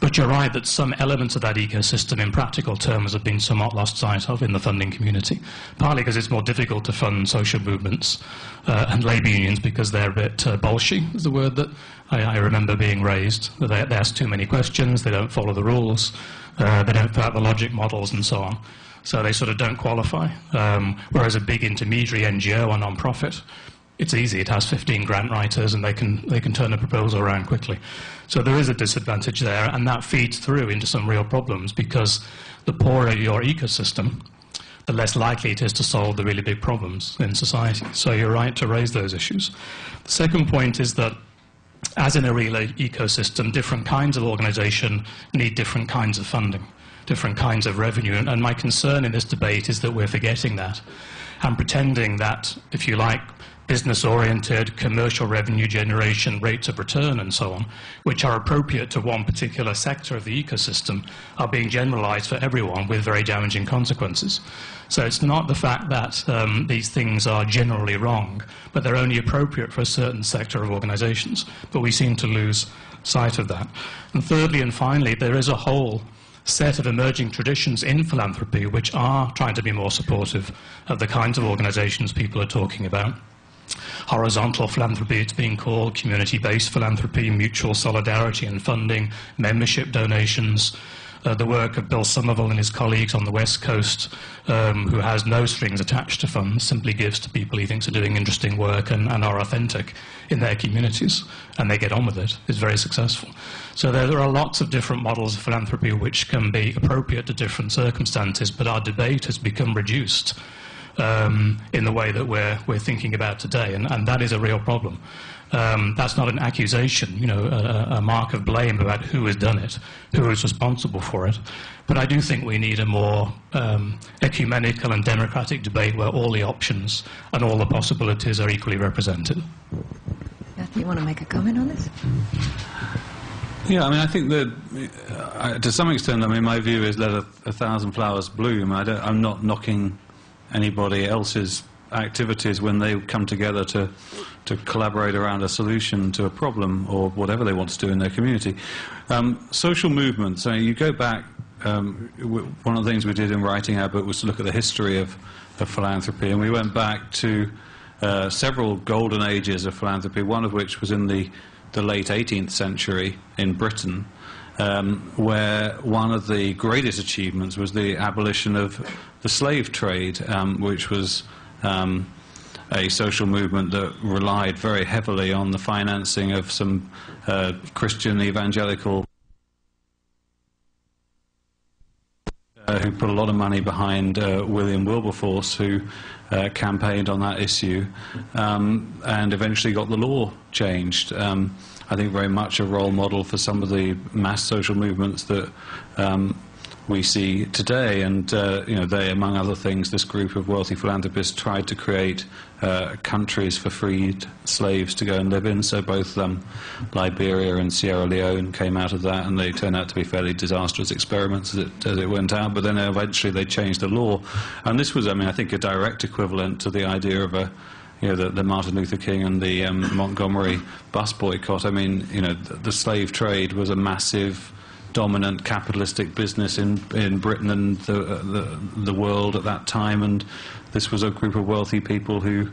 But you're right that some elements of that ecosystem in practical terms have been somewhat lost sight of in the funding community, partly because it's more difficult to fund social movements and labour unions because they're a bit bolshy, is the word that I remember being raised. They ask too many questions, they don't follow the rules, they don't fill out the logic models and so on. So they sort of don't qualify. Whereas a big intermediary NGO or non-profit, it's easy. It has 15 grant writers, and they can turn a proposal around quickly. So there is a disadvantage there, and that feeds through into some real problems because the poorer your ecosystem, the less likely it is to solve the really big problems in society. So you're right to raise those issues. The second point is that as in a real ecosystem, different kinds of organization need different kinds of funding, different kinds of revenue. And my concern in this debate is that we're forgetting that and pretending that, if you like, business-oriented, commercial revenue generation, rates of return, and so on, which are appropriate to one particular sector of the ecosystem, are being generalized for everyone with very damaging consequences. So it's not the fact that these things are generally wrong, but they're only appropriate for a certain sector of organizations. But we seem to lose sight of that. And thirdly and finally, there is a whole set of emerging traditions in philanthropy which are trying to be more supportive of the kinds of organizations people are talking about. Horizontal philanthropy, it's being called, community-based philanthropy, mutual solidarity and funding, membership donations, the work of Bill Somerville and his colleagues on the West Coast, who has no strings attached to funds, simply gives to people he thinks are doing interesting work and are authentic in their communities, and they get on with it, is very successful. So there are lots of different models of philanthropy which can be appropriate to different circumstances, but our debate has become reduced in the way that we're thinking about today, and that is a real problem. That's not an accusation, you know, a mark of blame about who has done it, who is responsible for it. But I do think we need a more ecumenical and democratic debate where all the options and all the possibilities are equally represented. Matthew, you want to make a comment on this? Yeah, I mean, I think that to some extent, I mean, my view is let a thousand flowers bloom. I'm not knocking anybody else's activities when they come together to collaborate around a solution to a problem or whatever they want to do in their community. Social movements, you go back, one of the things we did in writing our book was to look at the history of philanthropy, and we went back to several golden ages of philanthropy, one of which was in the late 18th century in Britain, where one of the greatest achievements was the abolition of the slave trade, which was a social movement that relied very heavily on the financing of some Christian evangelical who put a lot of money behind William Wilberforce, who campaigned on that issue and eventually got the law changed. I think very much a role model for some of the mass social movements that we see today, and you know, they, among other things, this group of wealthy philanthropists tried to create countries for freed slaves to go and live in. So both Liberia and Sierra Leone came out of that, and they turned out to be fairly disastrous experiments as it went out. But then eventually they changed the law, and this was, I mean, I think a direct equivalent to the idea of the Martin Luther King and the Montgomery bus boycott. I mean, you know, the slave trade was a massive, dominant capitalistic business in Britain and the world at that time, and this was a group of wealthy people who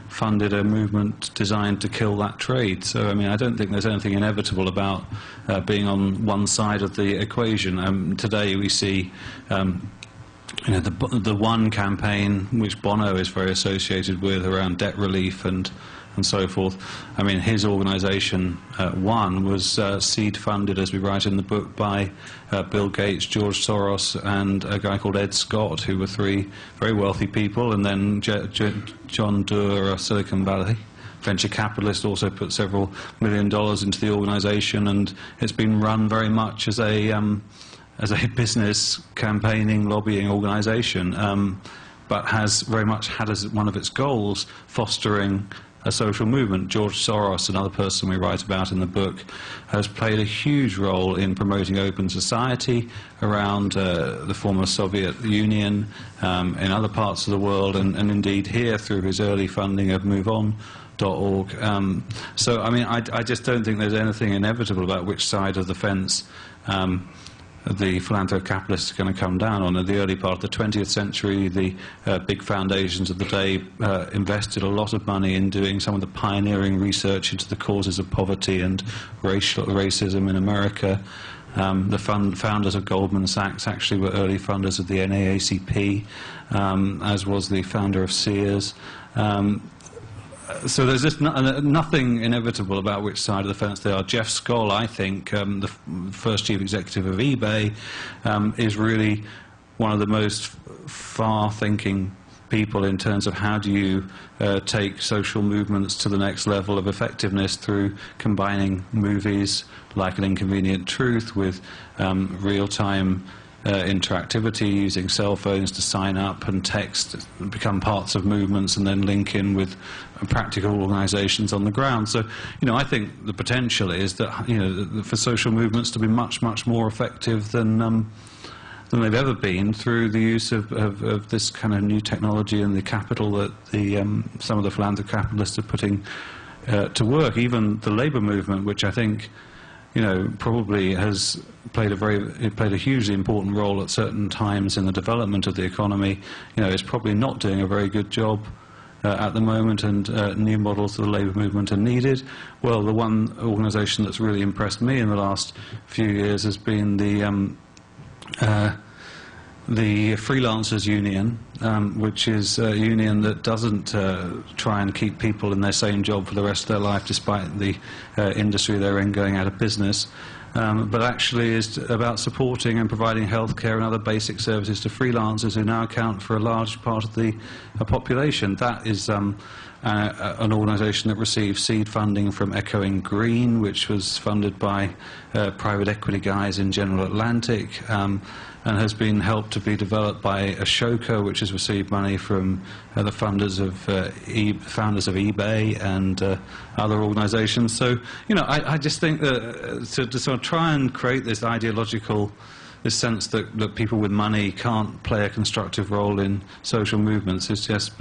funded a movement designed to kill that trade. So, I mean, I don't think there's anything inevitable about being on one side of the equation. Today we see you know, the One campaign, which Bono is very associated with, around debt relief and so forth. I mean, his organisation, One, was seed funded, as we write in the book, by Bill Gates, George Soros, and a guy called Ed Scott, who were three very wealthy people, and then John Doerr, Silicon Valley venture capitalist, also put several $1 million into the organisation, and it's been run very much as a business campaigning, lobbying organisation, but has very much had as one of its goals fostering a social movement. George Soros, another person we write about in the book, has played a huge role in promoting open society around the former Soviet Union, in other parts of the world, and indeed here through his early funding of MoveOn.org. So, I mean, I just don't think there's anything inevitable about which side of the fence the philanthrocapitalists are going to come down on. In the early part of the 20th century, the big foundations of the day invested a lot of money in doing some of the pioneering research into the causes of poverty and racism in America. The founders of Goldman Sachs actually were early funders of the NAACP, as was the founder of Sears. So there's just nothing inevitable about which side of the fence they are. Jeff Skoll, I think, the first chief executive of eBay, is really one of the most far-thinking people in terms of how do you take social movements to the next level of effectiveness through combining movies like An Inconvenient Truth with real-time interactivity, using cell phones to sign up and text, become parts of movements, and then link in with practical organisations on the ground. So, I think the potential is that, for social movements to be much, much more effective than they've ever been through the use of this kind of new technology and the capital that some of the Philantrocapitalists are putting to work. Even the labour movement, which I think probably has played a hugely important role at certain times in the development of the economy, is probably not doing a very good job at the moment, and new models of the labour movement are needed. Well, the one organisation that's really impressed me in the last few years has been the Freelancers Union, which is a union that doesn't try and keep people in their same job for the rest of their life despite the industry they're in going out of business, but actually is about supporting and providing healthcare and other basic services to freelancers who now account for a large part of the population. That is an organisation that received seed funding from Echoing Green, which was funded by private equity guys in General Atlantic, and has been helped to be developed by Ashoka, which has received money from the founders of eBay and other organisations. So, I just think that to sort of try and create this this sense that people with money can't play a constructive role in social movements is just,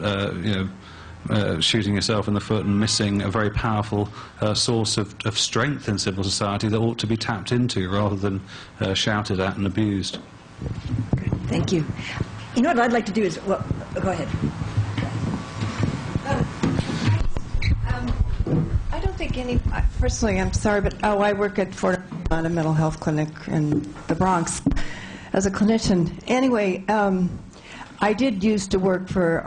shooting yourself in the foot and missing a very powerful source of strength in civil society that ought to be tapped into rather than shouted at and abused. Thank you. You know what I'd like to do is, well, go ahead. I don't think personally, I'm sorry, but I work at Fort on a mental health clinic in the Bronx as a clinician. Anyway, I did used to work for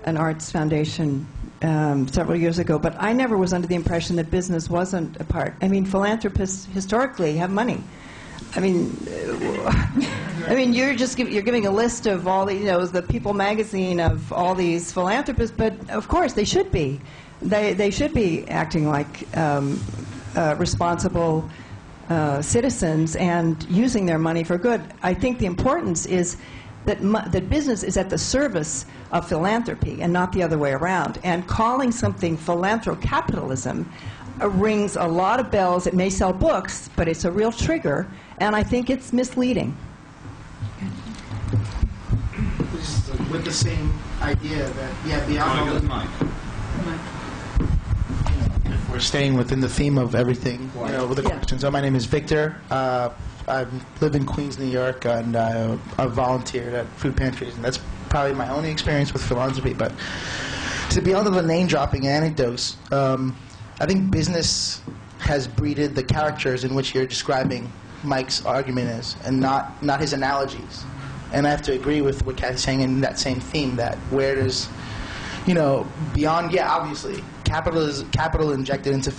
an arts foundation several years ago, but I never was under the impression that business wasn't a part. I mean, philanthropists historically have money. I mean, you're giving a list of all the People magazine of all these philanthropists, but of course they should be. They should be acting like responsible citizens and using their money for good. I think the importance is that business is at the service of philanthropy and not the other way around. And calling something Philanthrocapitalism rings a lot of bells. It may sell books, but it's a real trigger, and I think it's misleading. With the same idea that, beyond all if we're staying within the theme of everything, with the questions. So my name is Victor. I live in Queens, New York, and I've volunteered at food pantries, and that's probably my only experience with philanthropy. But to be under the name-dropping anecdotes, I think business has breeded the characters in which you're describing Mike's argument is, and not his analogies. And I have to agree with what Kathy's saying in that same theme, that where does, beyond, obviously, capital injected into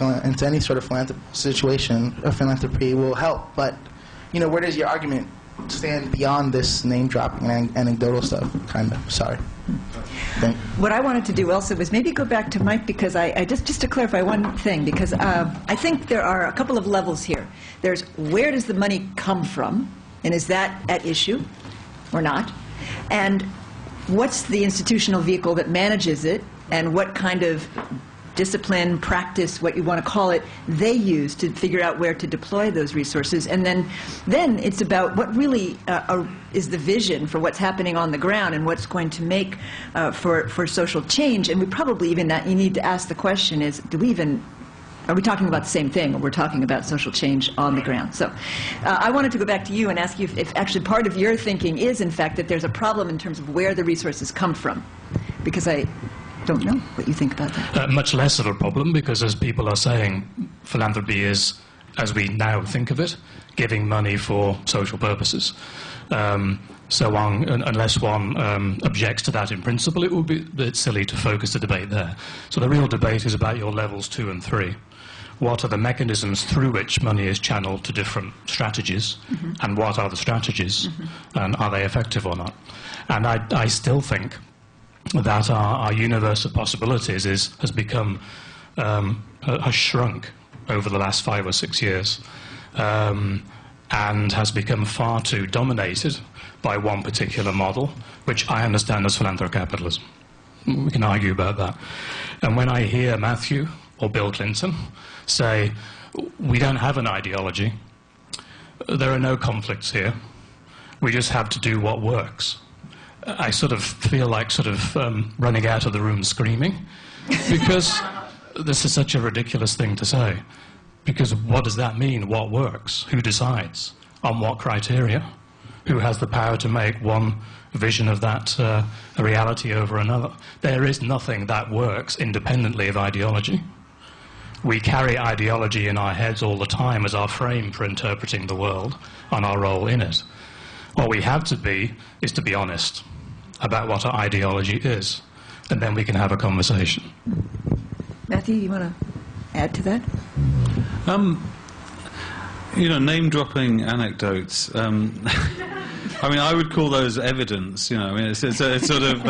any sort of philanthropy will help, but, where does your argument stand beyond this name-dropping and anecdotal stuff, kind of? Sorry. What I wanted to do also was maybe go back to Mike, because I just to clarify one thing, because I think there are a couple of levels here. There's where does the money come from, and is that at issue or not? And what's the institutional vehicle that manages it, and what kind of discipline, practice, what you want to call it, they use to figure out where to deploy those resources. And then it's about what really is the vision for what's happening on the ground and what's going to make for social change. And we probably even you need to ask the question is, are we talking about the same thing, or we're talking about social change on the ground? So I wanted to go back to you and ask you if actually part of your thinking is, in fact, that there's a problem in terms of where the resources come from, because I don't know what you think about that. Much less of a problem, because as people are saying, philanthropy is, as we now think of it, giving money for social purposes. So unless one objects to that in principle, it would be a bit silly to focus the debate there. So the real debate is about your levels 2 and 3. What are the mechanisms through which money is channeled to different strategies, and what are the strategies, and are they effective or not? And I still think that our universe of possibilities has become, has shrunk over the last 5 or 6 years, and has become far too dominated by one particular model, which I understand as philanthrocapitalism. We can argue about that. And when I hear Matthew or Bill Clinton say, we don't have an ideology, there are no conflicts here, we just have to do what works, I sort of feel like running out of the room screaming, because this is such a ridiculous thing to say. Because what does that mean? What works? Who decides? On what criteria? Who has the power to make one vision of that a reality over another? There is nothing that works independently of ideology. We carry ideology in our heads all the time as our frame for interpreting the world and our role in it. What we have to be is to be honest about what our ideology is, and then we can have a conversation. Matthew, you want to add to that? Name-dropping anecdotes. I mean, I would call those evidence. I mean, it's sort of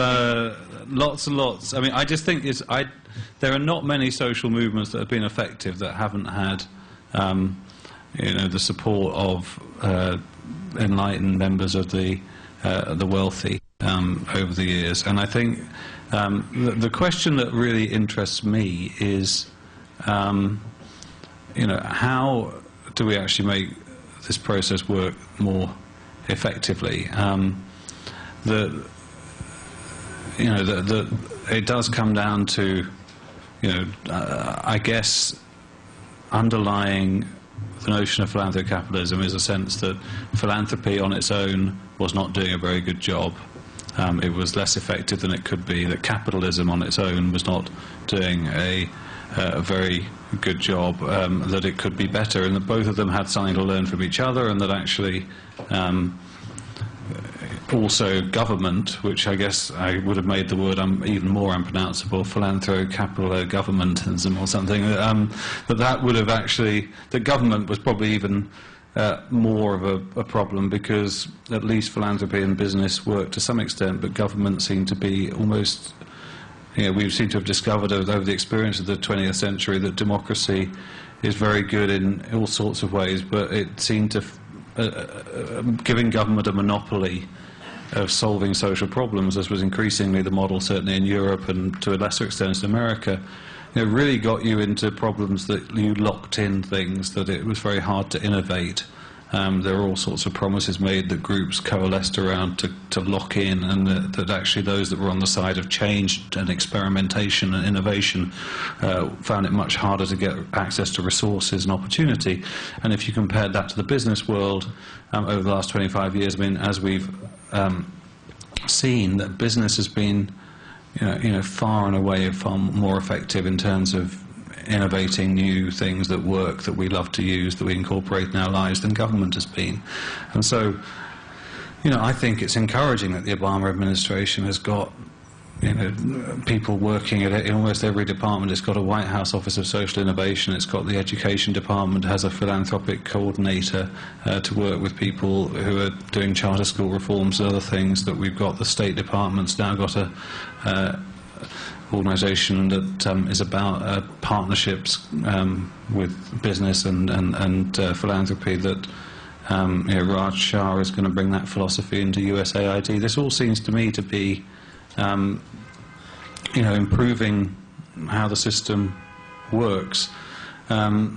lots and lots. I mean, I just think there are not many social movements that have been effective that haven't had, the support of enlightened members of the wealthy over the years. And I think the question that really interests me is, how do we actually make this process work more effectively? It does come down to, I guess, underlying the notion of philanthrocapitalism is a sense that philanthropy on its own was not doing a very good job. It was less effective than it could be, that capitalism on its own was not doing a very good job, that it could be better, and that both of them had something to learn from each other, and that actually also government, which I guess I would have made the word even more unpronounceable, Philanthrocapital-governmentism or something, that would have actually, that government was probably even more of a problem, because at least philanthropy and business work to some extent, but government seemed to be almost, we seem to have discovered over the experience of the 20th century that democracy is very good in all sorts of ways, but it seemed to, giving government a monopoly of solving social problems, as was increasingly the model certainly in Europe and to a lesser extent in America, it really got you into problems that you locked in things, that it was very hard to innovate. There were all sorts of promises made that groups coalesced around to lock in, and that actually those that were on the side of change and experimentation and innovation found it much harder to get access to resources and opportunity. And if you compared that to the business world over the last 25 years, I mean, as we've seen, that business has been far and away far more effective in terms of innovating new things that work, that we love to use, that we incorporate in our lives, than government has been. And so, I think it's encouraging that the Obama administration has got, people working at it in almost every department. It's got a White House Office of Social Innovation. It's got the Education Department, has a philanthropic coordinator to work with people who are doing charter school reforms and other things. That we've got the State Department's now got a organisation that is about partnerships with business and philanthropy. That Raj Shah is going to bring that philosophy into USAID. This all seems to me to be improving how the system works. I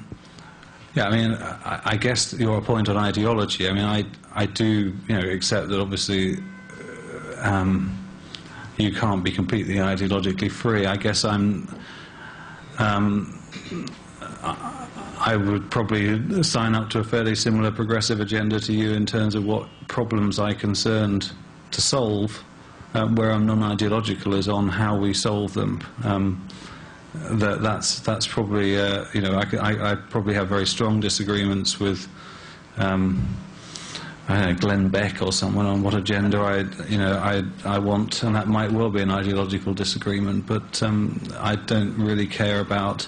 guess your point on ideology, I mean, I do, accept that obviously you can't be completely ideologically free. I guess I would probably sign up to a fairly similar progressive agenda to you in terms of what problems I'm concerned to solve. Where I'm non-ideological is on how we solve them. That's probably I probably have very strong disagreements with Glenn Beck or someone on what agenda I want, and that might well be an ideological disagreement. But I don't really care about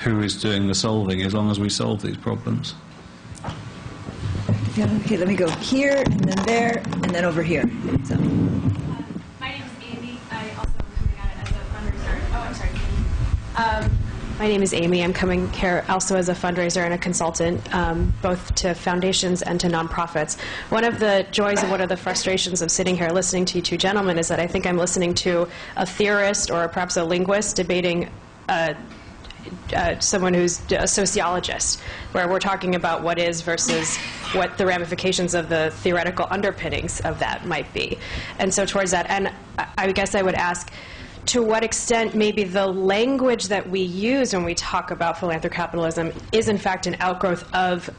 who is doing the solving as long as we solve these problems. Yeah, okay, let me go here and then there and then over here. So. My name is Amy. I also My name is Amy. I'm coming here also as a fundraiser and a consultant, both to foundations and to nonprofits. One of the joys and one of the frustrations of sitting here listening to you two gentlemen is that I think I'm listening to a theorist or perhaps a linguist debating someone who's a sociologist, where we're talking about what is versus what the ramifications of the theoretical underpinnings of that might be. And so towards that, and I guess I would ask, to what extent maybe the language that we use when we talk about philanthrocapitalism is in fact an outgrowth of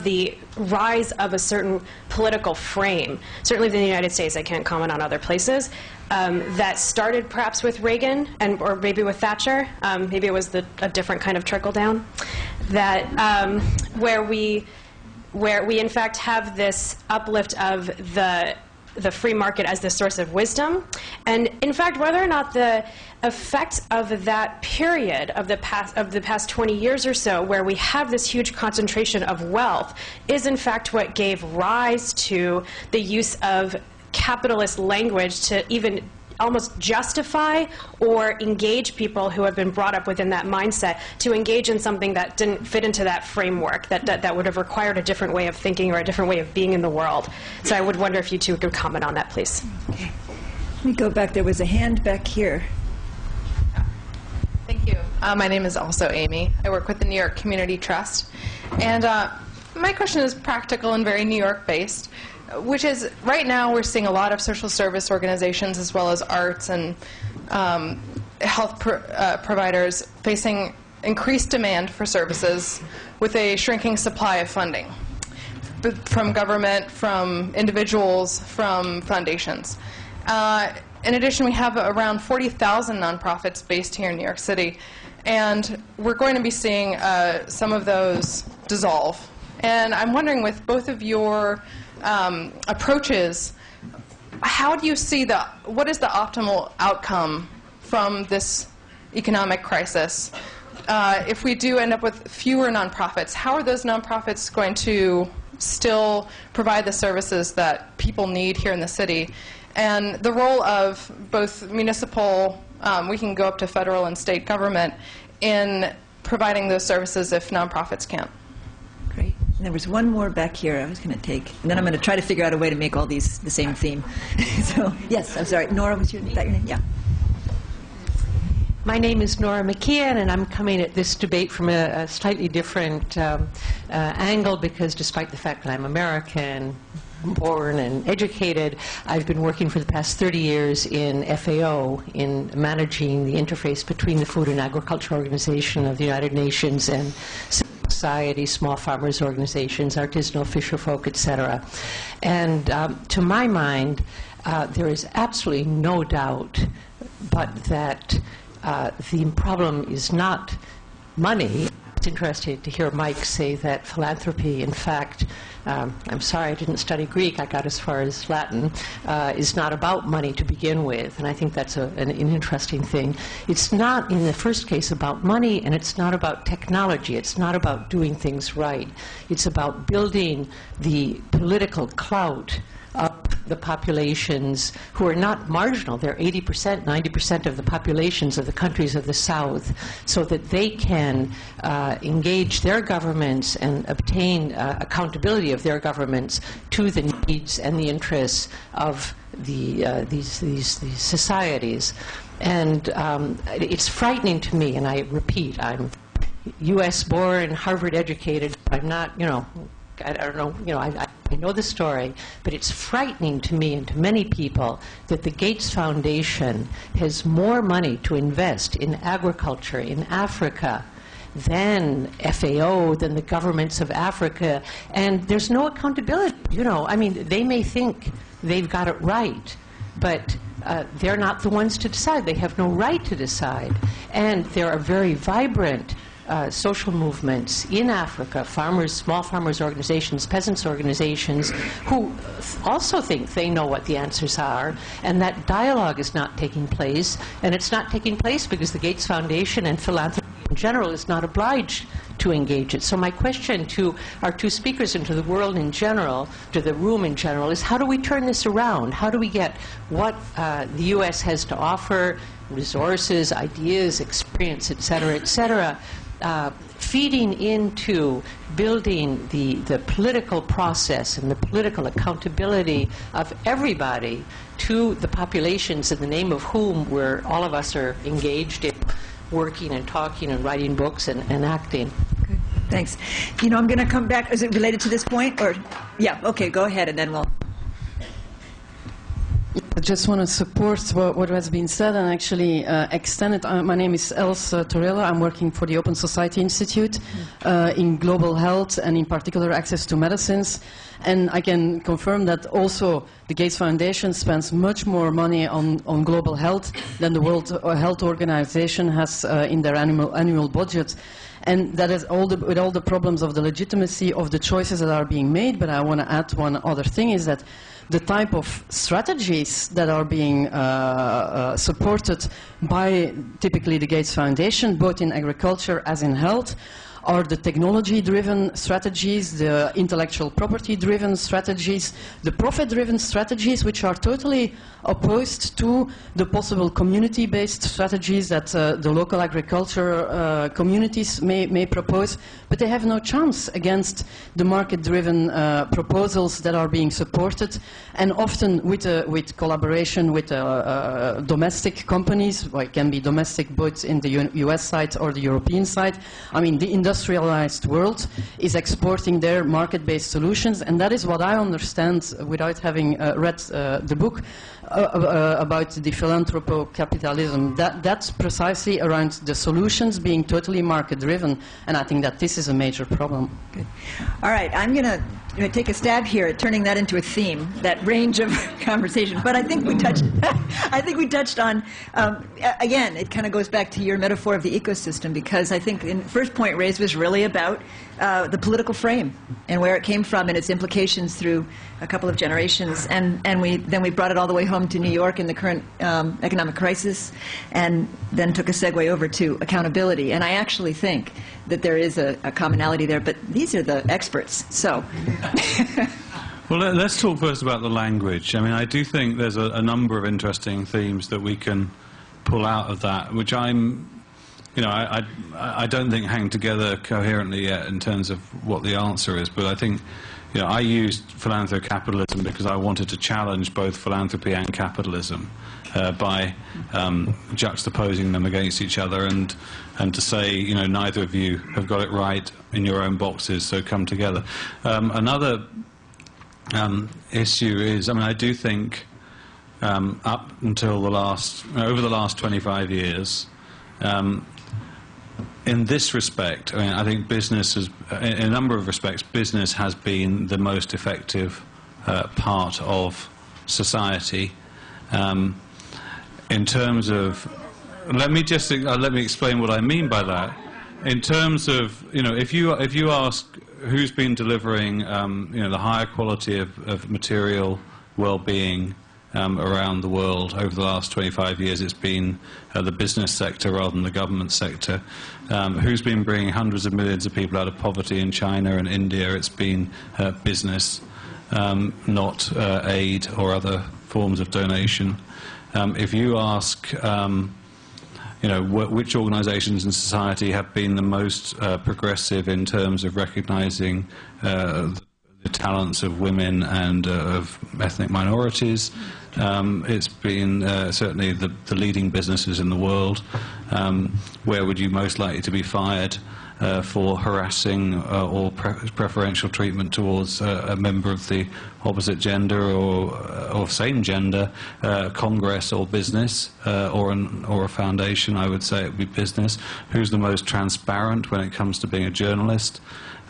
the rise of a certain political frame, certainly in the United States, I can't comment on other places, that started perhaps with Reagan or maybe with Thatcher, maybe it was a different kind of trickle down, that where we in fact have this uplift of the free market as the source of wisdom. And in fact, whether or not the effect of that period of the past 20 years or so, where we have this huge concentration of wealth, is in fact what gave rise to the use of capitalist language to even almost justify or engage people who have been brought up within that mindset to engage in something that didn't fit into that framework, that would have required a different way of thinking or a different way of being in the world. So I would wonder if you two could comment on that, please. Okay. Let me go back. There was a hand back here. Thank you. My name is also Amy. I work with the New York Community Trust. And my question is practical and very New York-based, which is, right now we're seeing a lot of social service organizations as well as arts and health providers facing increased demand for services with a shrinking supply of funding from government, from individuals, from foundations. In addition, we have around 40,000 nonprofits based here in New York City, and we're going to be seeing some of those dissolve. And I'm wondering, with both of your approaches, how do you see what is the optimal outcome from this economic crisis? If we do end up with fewer nonprofits, how are those nonprofits going to still provide the services that people need here in the city? And the role of both municipal, we can go up to federal and state government, in providing those services if nonprofits can't. Great. And there was one more back here I was going to take. And then I'm going to try to figure out a way to make all these the same theme. So, yes, I'm sorry. Nora, was your name? Yeah. My name is Nora McKeon, and I'm coming at this debate from a slightly different angle, because despite the fact that I'm American, born and educated, I've been working for the past 30 years in FAO, in managing the interface between the Food and Agriculture Organization of the United Nations and society, small farmers organizations, artisanal fisherfolk, etc. And to my mind, there is absolutely no doubt but that the problem is not money. It's interesting to hear Mike say that philanthropy, in fact, I'm sorry I didn't study Greek, I got as far as Latin, is not about money to begin with, and I think that's an interesting thing. It's not, in the first case, about money, and it's not about technology. It's not about doing things right. It's about building the political clout of the populations who are not marginal. They're 80%, 90% of the populations of the countries of the South, so that they can engage their governments and obtain accountability of their governments to the needs and the interests of these societies. And it's frightening to me, and I repeat, I'm U.S. born, Harvard educated. I'm not, I don't know, I know the story, but it's frightening to me and to many people that the Gates Foundation has more money to invest in agriculture in Africa than FAO, than the governments of Africa, and there's no accountability. I mean, they may think they've got it right, but they're not the ones to decide. They have no right to decide. And there are very vibrant social movements in Africa, farmers, small farmers organizations, peasants organizations, who also think they know what the answers are, and that dialogue is not taking place. And it's not taking place because the Gates Foundation and philanthropy in general is not obliged to engage it. So my question to our two speakers and to the world in general, to the room in general, is how do we turn this around? How do we get what the U.S. has to offer, resources, ideas, experience, et cetera, feeding into building the political process and the political accountability of everybody to the populations in the name of whom all of us are engaged in working and talking and writing books and acting. Okay, thanks. You know, I'm going to come back. Is it related to this point? Or, yeah, okay, go ahead, and then we'll... I just want to support what has been said and actually extend it. My name is Els Torella. I'm working for the Open Society Institute in global health and in particular access to medicines. And I can confirm that also the Gates Foundation spends much more money on global health than the World Health Organization has in their annual budget. And that is with all the problems of the legitimacy of the choices that are being made. But I want to add one other thing, is that the type of strategies that are being supported by typically the Gates Foundation, both in agriculture as in health, are the technology-driven strategies, the intellectual property-driven strategies, the profit-driven strategies, which are totally opposed to the possible community-based strategies that the local agriculture communities may propose, but they have no chance against the market-driven proposals that are being supported, and often with collaboration with domestic companies. Well, it can be domestic both in the US side or the European side. I mean, the industrialized world is exporting their market-based solutions, and that is what I understand without having read the book about the Philantrocapitalism. That's precisely around the solutions being totally market-driven, and I think that this is a major problem. Good. All right, I'm going to take a stab here at turning that into a theme, that range of conversation. But I think we touched. I think we touched on. Again, it kind of goes back to your metaphor of the ecosystem, because I think the first point raised was really about the political frame and where it came from and its implications through a couple of generations, and we brought it all the way home to New York in the current economic crisis, and then took a segue over to accountability. And I actually think that there is a commonality there, but these are the experts, so. Well, let's talk first about the language. I mean, I do think there's a number of interesting themes that we can pull out of that, which I don't think hang together coherently yet in terms of what the answer is, but I think, I used Philantrocapitalism because I wanted to challenge both philanthropy and capitalism by juxtaposing them against each other, and to say, neither of you have got it right in your own boxes, so come together. Another issue is, I do think up until over the last 25 years, in this respect, I think business has, in a number of respects, business has been the most effective part of society. In terms of, let me explain what I mean by that. In terms of, if you ask who's been delivering, the higher quality of material well-being around the world over the last 25 years, it's been the business sector rather than the government sector. Who's been bringing hundreds of millions of people out of poverty in China and India? It's been business, not aid or other forms of donation. If you ask, which organizations in society have been the most progressive in terms of recognizing the talents of women and of ethnic minorities, it's been certainly the leading businesses in the world. Where would you most likely to be fired for harassing or preferential treatment towards a member of the opposite gender or same gender? Congress or business, or a foundation? I would say it would be business. Who's the most transparent when it comes to being a journalist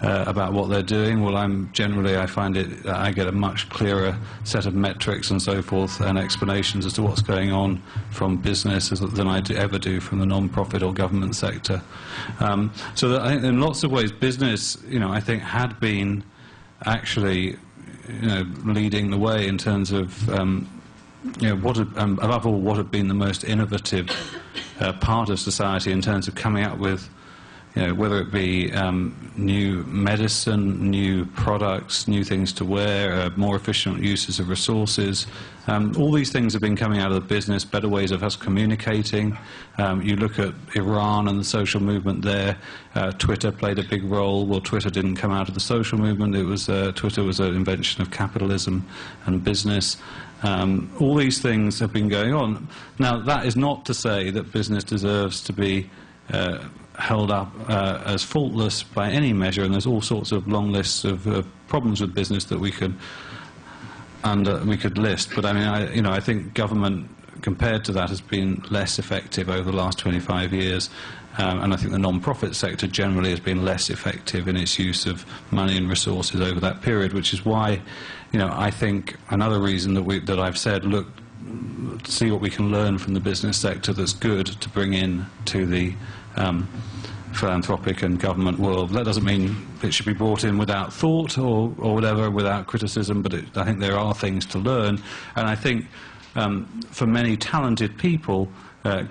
about what they're doing? Well, I find I get a much clearer set of metrics and so forth and explanations as to what's going on from business than I ever do from the non-profit or government sector. So that I think in lots of ways business, I think had been actually, leading the way in terms of, above all, what had been the most innovative part of society in terms of coming up with whether it be new medicine, new products, new things to wear, more efficient uses of resources. All these things have been coming out of the business, better ways of us communicating. You look at Iran and the social movement there. Twitter played a big role. Well, Twitter didn't come out of the social movement. It was Twitter was an invention of capitalism and business. All these things have been going on. Now, that is not to say that business deserves to be held up as faultless by any measure, and there's all sorts of long lists of problems with business that we could list. But I mean, I think government, compared to that, has been less effective over the last 25 years. And I think the non-profit sector generally has been less effective in its use of money and resources over that period, which is why, I think another reason that I've said, look, see what we can learn from the business sector that's good to bring in to the philanthropic and government world. That doesn't mean it should be brought in without thought or whatever, without criticism, but I think there are things to learn. And I think for many talented people,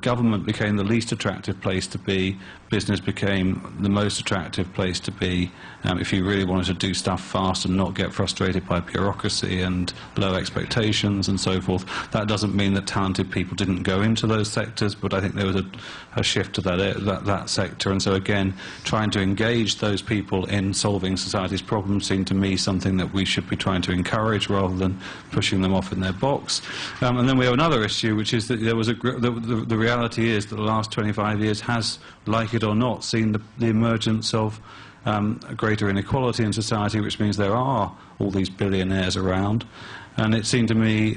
government became the least attractive place to be, business became the most attractive place to be if you really wanted to do stuff fast and not get frustrated by bureaucracy and low expectations and so forth. That doesn't mean that talented people didn't go into those sectors, but I think there was a shift to that sector. And so again, trying to engage those people in solving society's problems seemed to me something that we should be trying to encourage rather than pushing them off in their box. And then we have another issue, which is that there was the reality is that the last 25 years has, like it or not, seen the emergence of greater inequality in society, which means there are all these billionaires around. And it seemed to me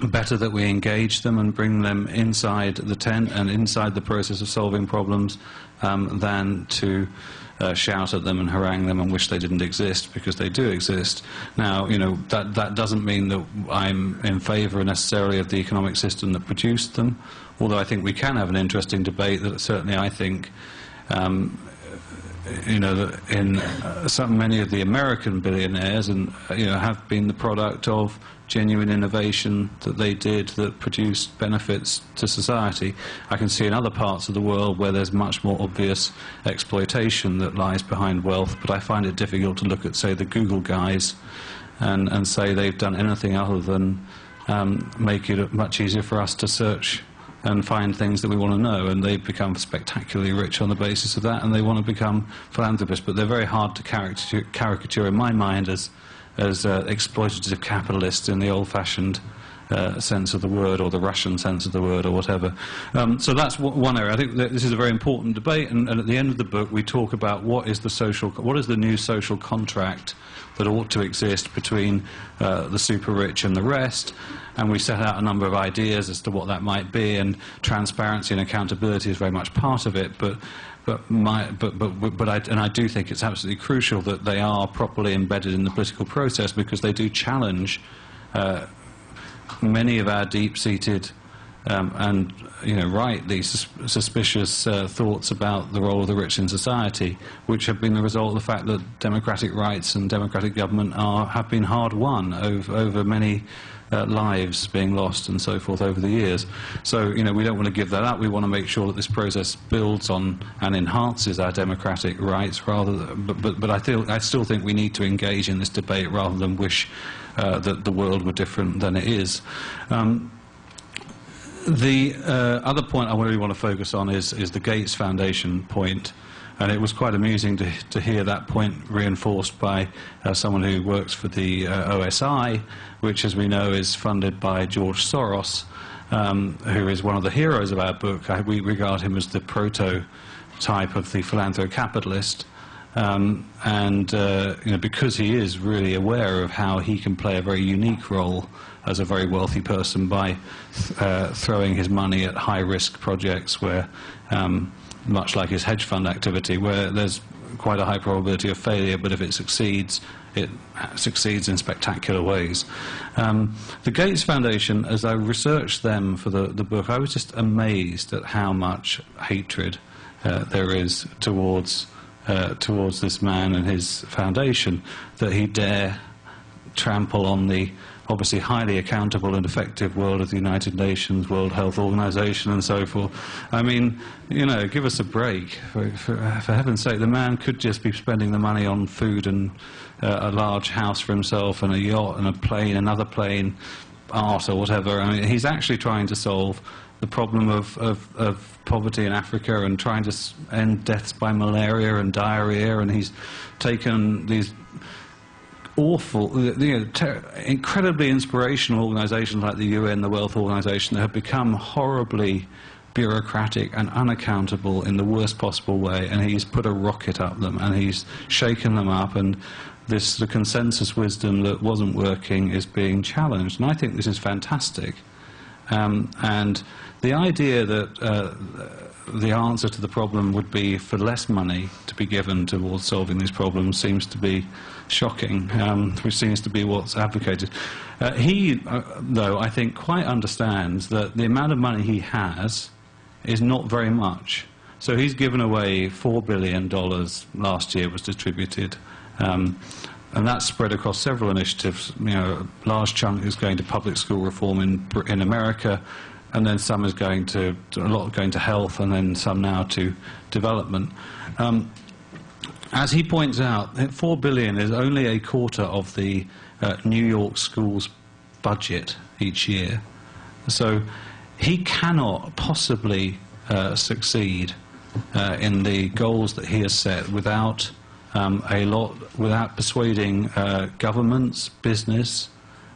better that we engage them and bring them inside the tent and inside the process of solving problems than to shout at them and harangue them and wish they didn't exist, because they do exist. Now, that doesn't mean that I'm in favour necessarily of the economic system that produced them, although I think we can have an interesting debate that certainly I think that in many of the American billionaires have been the product of genuine innovation that they did that produced benefits to society. I can see in other parts of the world where there's much more obvious exploitation that lies behind wealth, but I find it difficult to look at, say, the Google guys and say they've done anything other than make it much easier for us to search and find things that we want to know, and they've become spectacularly rich on the basis of that, and they want to become philanthropists, but they're very hard to caricature in my mind as exploitative capitalists in the old-fashioned sense of the word, or the Russian sense of the word, or whatever. So that's one area. I think that this is a very important debate, and at the end of the book we talk about what is the new social contract that ought to exist between the super rich and the rest, and we set out a number of ideas as to what that might be, and transparency and accountability is very much part of it, but I do think it's absolutely crucial that they are properly embedded in the political process, because they do challenge many of our deep-seated and rightly suspicious thoughts about the role of the rich in society, which have been the result of the fact that democratic rights and democratic government have been hard won over many lives being lost and so forth over the years. So we don't want to give that up. We want to make sure that this process builds on and enhances our democratic rights, but I still think we need to engage in this debate rather than wish that the world were different than it is. The other point I really want to focus on is the Gates Foundation point, and it was quite amusing to hear that point reinforced by someone who works for the OSI, which, as we know, is funded by George Soros, who is one of the heroes of our book. We regard him as the prototype of the philanthrocapitalist. Because he is really aware of how he can play a very unique role as a very wealthy person by throwing his money at high-risk projects where, much like his hedge fund activity, where there's quite a high probability of failure, but if it succeeds in spectacular ways. The Gates Foundation, as I researched them for the book, I was just amazed at how much hatred there is towards this man and his foundation, that he dare trample on the obviously highly accountable and effective world of the United Nations, World Health Organization, and so forth. I mean, you know, give us a break. For heaven's sake, the man could just be spending the money on food and a large house for himself and a yacht and a plane, another plane, art or whatever. I mean, he's actually trying to solve the problem of poverty in Africa and trying to end deaths by malaria and diarrhea, and he's taken these awful, incredibly inspirational organizations like the UN, the Wealth Organization, that have become horribly bureaucratic and unaccountable in the worst possible way, and he's put a rocket up them, and he's shaken them up, and the consensus wisdom that wasn't working is being challenged, and I think this is fantastic. And the idea that the answer to the problem would be for less money to be given towards solving these problems seems to be shocking, which seems to be what's advocated. He, though, I think quite understands that the amount of money he has is not very much. So he's given away $4 billion last year was distributed. And that's spread across several initiatives. You know, a large chunk is going to public school reform in America, and then some is going to a lot going to health, and then some now to development. As he points out, $4 billion is only a quarter of the New York schools' budget each year. So he cannot possibly succeed in the goals that he has set without without persuading governments, business,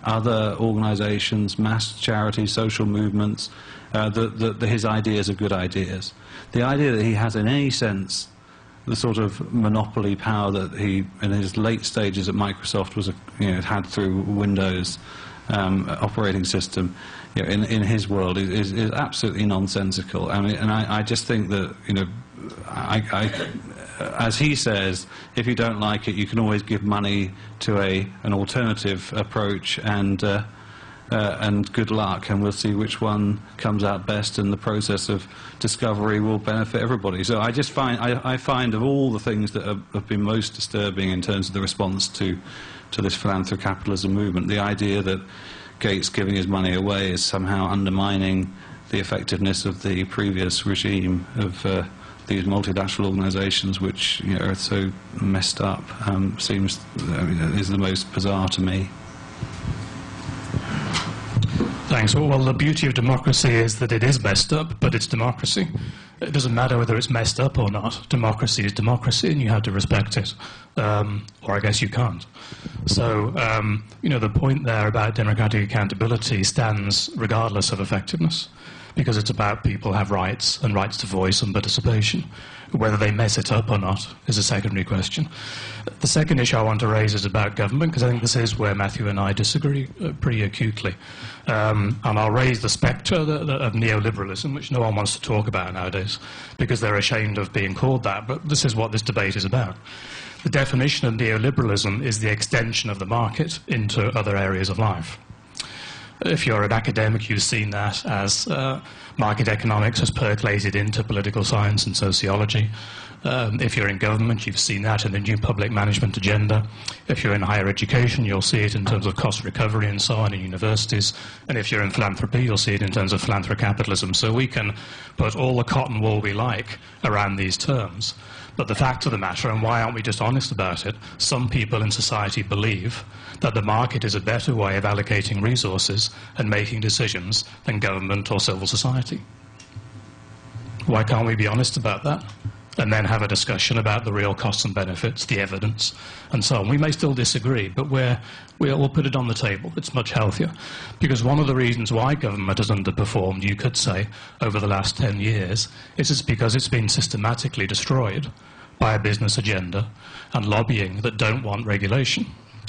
other organizations, mass charities, social movements, that his ideas are good ideas. The idea that he has in any sense the sort of monopoly power that he, in his late stages at Microsoft, was had through Windows operating system, in his world is absolutely nonsensical. I mean, and I just think that, as he says, if you don't like it, you can always give money to an alternative approach, and good luck, and we'll see which one comes out best, and the process of discovery will benefit everybody. So I just find, I find of all the things that have been most disturbing in terms of the response to this Philantrocapitalism movement, the idea that Gates giving his money away is somehow undermining the effectiveness of the previous regime of these multilateral organizations, which are so messed up, seems is the most bizarre to me. Thanks. Well, the beauty of democracy is that it is messed up, but it's democracy. It doesn't matter whether it's messed up or not. Democracy is democracy, and you have to respect it. Or I guess you can't. So, the point there about democratic accountability stands regardless of effectiveness, because it's about people have rights, and rights to voice and participation. Whether they mess it up or not is a secondary question. The second issue I want to raise is about government, because I think this is where Matthew and I disagree pretty acutely. And I'll raise the spectre of neoliberalism, which no one wants to talk about nowadays, because they're ashamed of being called that, but this is what this debate is about. The definition of neoliberalism is the extension of the market into other areas of life. If you're an academic, you've seen that as market economics has percolated into political science and sociology. If you're in government, you've seen that in the new public management agenda. If you're in higher education, you'll see it in terms of cost recovery and so on in universities. And if you're in philanthropy, you'll see it in terms of Philantrocapitalism. So we can put all the cotton wool we like around these terms. But the fact of the matter, and why aren't we just honest about it, some people in society believe that the market is a better way of allocating resources and making decisions than government or civil society. Why can't we be honest about that? And then have a discussion about the real costs and benefits, the evidence, and so on. We may still disagree, but we'll put it on the table. It's much healthier. Because one of the reasons why government has underperformed, you could say, over the last 10 years, is because it's been systematically destroyed by a business agenda and lobbying that don't want regulation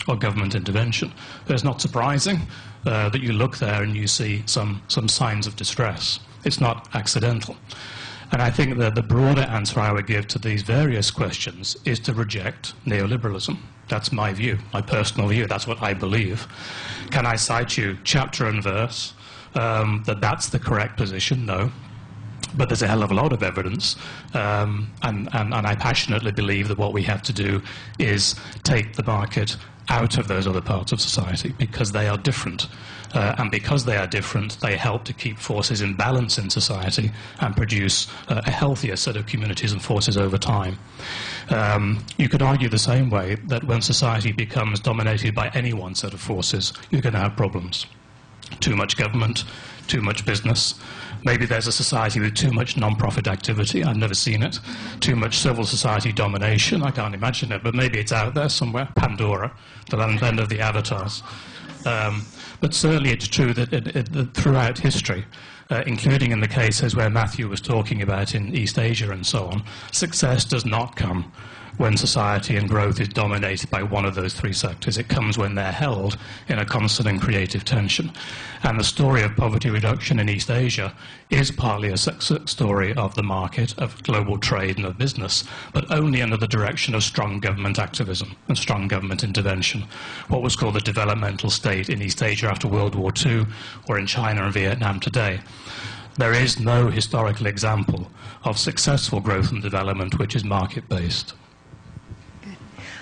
or government intervention. It's not surprising that you look there and you see some signs of distress. It's not accidental. And I think that the broader answer I would give to these various questions is to reject neoliberalism. That's my view, my personal view. That's what I believe. Can I cite you chapter and verse that that's the correct position? No. But there's a hell of a lot of evidence, and I passionately believe that what we have to do is take the market out of those other parts of society, because they are different. And because they are different, they help to keep forces in balance in society and produce a healthier set of communities and forces over time. You could argue the same way that when society becomes dominated by any one set of forces, you're going to have problems. Too much government, too much business. Maybe there's a society with too much non-profit activity. I've never seen it. Too much civil society domination. I can't imagine it, but maybe it's out there somewhere. Pandora, the land of the avatars. But certainly it's true that throughout history, including in the cases where Matthew was talking about in East Asia and so on, success does not come when society and growth is dominated by one of those three sectors. It comes when they're held in a constant and creative tension. And the story of poverty reduction in East Asia is partly a success story of the market, of global trade and of business, but only under the direction of strong government activism and strong government intervention. What was called the developmental state in East Asia after World War II, or in China and Vietnam today. There is no historical example of successful growth and development which is market-based.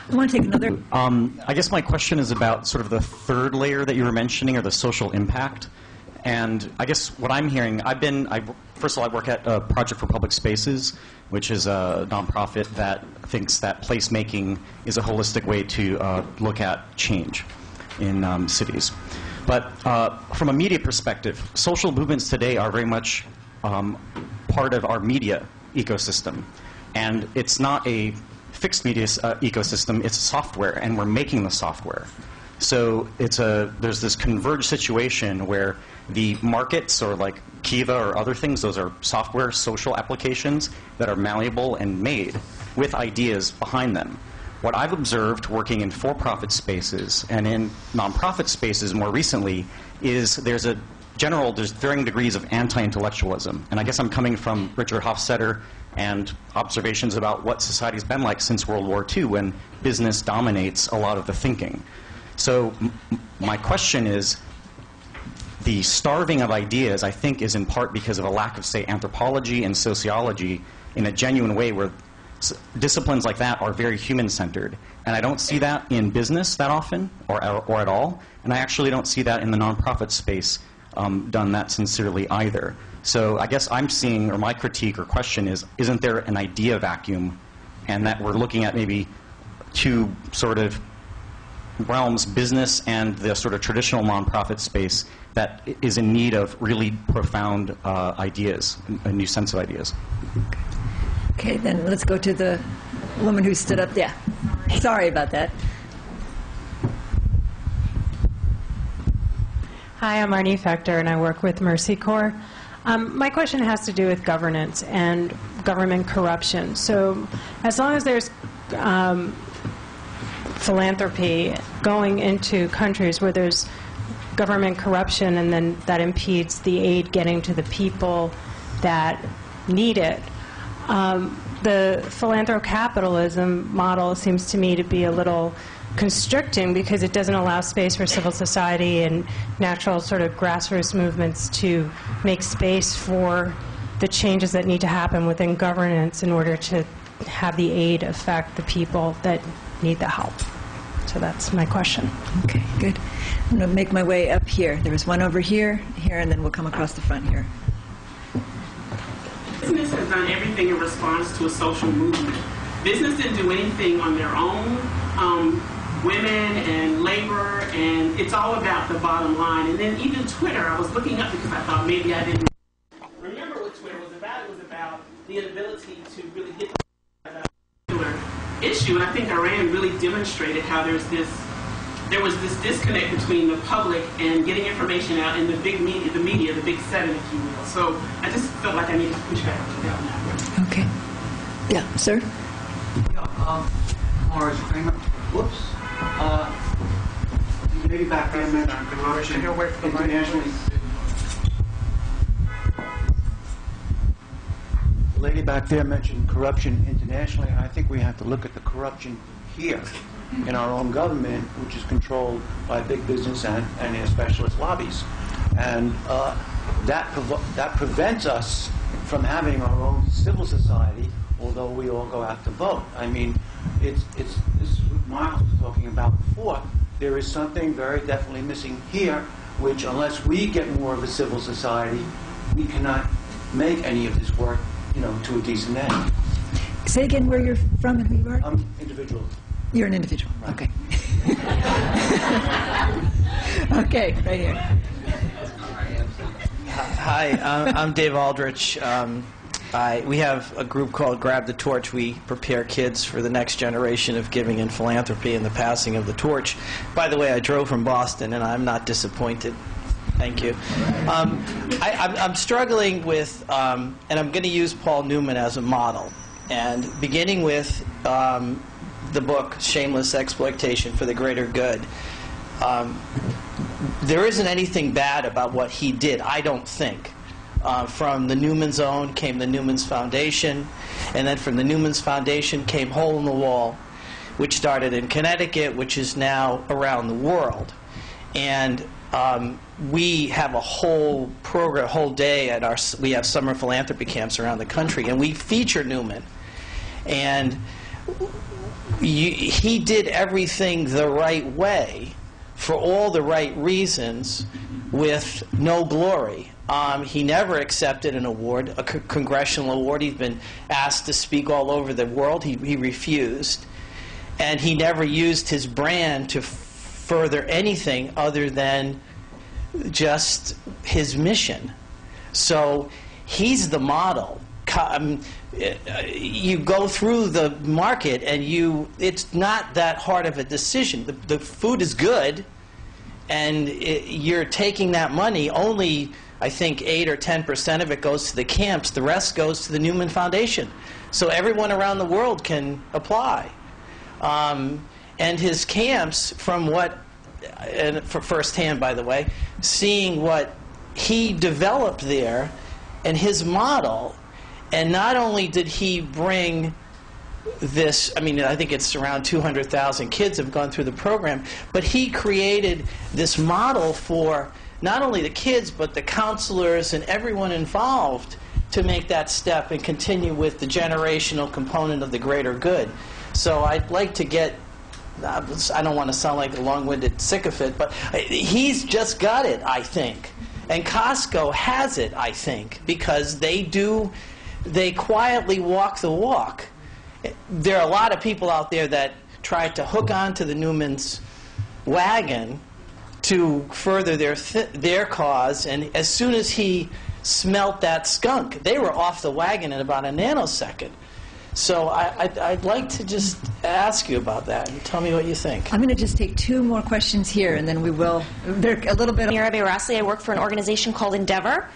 I want to take another. I guess my question is about sort of the third layer that you were mentioning, or the social impact. And I guess what I'm hearing, first of all, I work at Project for Public Spaces, which is a nonprofit that thinks that placemaking is a holistic way to look at change in cities. But from a media perspective, social movements today are very much part of our media ecosystem. And it's not a fixed media ecosystem, it's software, and we're making the software. So there's this converged situation where the markets, or like Kiva or other things, those are software, social applications that are malleable and made with ideas behind them. What I've observed working in for-profit spaces and in nonprofit spaces more recently is there's varying degrees of anti-intellectualism. And I guess I'm coming from Richard Hofstadter and observations about what society's been like since World War II, when business dominates a lot of the thinking. So my question is, the starving of ideas, I think, is in part because of a lack of, say, anthropology and sociology in a genuine way, where disciplines like that are very human-centered. And I don't see that in business that often, or at all. And I actually don't see that in the nonprofit space done that sincerely either. So I guess I'm seeing, or my critique or question is, isn't there an idea vacuum, and that we're looking at maybe two sort of realms, business and the sort of traditional nonprofit space, that is in need of really profound ideas, a new sense of ideas? Okay, then let's go to the woman who stood up there. Sorry about that. Hi, I'm Arnie Fector, and I work with Mercy Corps. My question has to do with governance and government corruption. So as long as there's philanthropy going into countries where there's government corruption, and then that impedes the aid getting to the people that need it, the Philantrocapitalism model seems to me to be a little constricting, because it doesn't allow space for civil society and natural sort of grassroots movements to make space for the changes that need to happen within governance in order to have the aid affect the people that need the help. So that's my question. Okay, good. I'm going to make my way up here. There was one over here, and then we'll come across the front here. Business has done everything in response to a social movement. Business didn't do anything on their own. Women and labor, and it's all about the bottom line. And then even Twitter, I was looking up because I thought maybe I didn't remember what Twitter was about. It was about the inability to really get the particular issue. And I think Iran really demonstrated how there was this disconnect between the public and getting information out, and the big media, the big seven, if you will. So I just felt like I needed to push back on that. Okay. Yeah, sir? Morris Kramer. Whoops. Maybe back there mentioned corruption internationally. The lady back there mentioned corruption internationally, and I think we have to look at the corruption here in our own government, which is controlled by big business and specialist lobbies. And that prevents us from having our own civil society, although we all go out to vote. I mean, this is what Miles was talking about before. There is something very definitely missing here, which unless we get more of a civil society, we cannot make any of this work, to a decent end. Say again where you're from and who you are? I'm individual. You're an individual. Right. Okay. Okay, right here. Hi, I'm Dave Aldrich. We have a group called Grab the Torch. We prepare kids for the next generation of giving and philanthropy and the passing of the torch. By the way, I drove from Boston, and I'm not disappointed. Thank you. I'm struggling with, and I'm going to use Paul Newman as a model, and beginning with the book Shameless Exploitation for the Greater Good. There isn't anything bad about what he did, I don't think. From the Newman's Own came the Newman's Foundation, and then from the Newman's Foundation came Hole in the Wall, which started in Connecticut, which is now around the world. And we have a whole program, a whole day we have summer philanthropy camps around the country, and we feature Newman. And he did everything the right way for all the right reasons with no glory. He never accepted an award, a congressional award. He's been asked to speak all over the world. He refused. And he never used his brand to further anything other than just his mission. So he's the model. You go through the market and it's not that hard of a decision. The food is good, and you're taking that money. Only, I think, 8 or 10% of it goes to the camps. The rest goes to the Newman Foundation. So everyone around the world can apply. And his camps, from what, and for firsthand, by the way, seeing what he developed there and his model. And not only did he bring this, I mean, I think it's around 200,000 kids have gone through the program, but he created this model for not only the kids, but the counselors and everyone involved to make that step and continue with the generational component of the greater good. So I'd like to get, I don't want to sound like a long-winded sycophant, but he's just got it, I think. And Costco has it, I think, because they quietly walk the walk. There are a lot of people out there that try to hook onto the Newman's wagon to further their cause, and as soon as he smelt that skunk, they were off the wagon in about a nanosecond. So I'd like to just ask you about that and tell me what you think. I'm going to just take 2 more questions here, and then we will. They're a little bit. Mirabe Rossley. I work for an organization called Endeavor.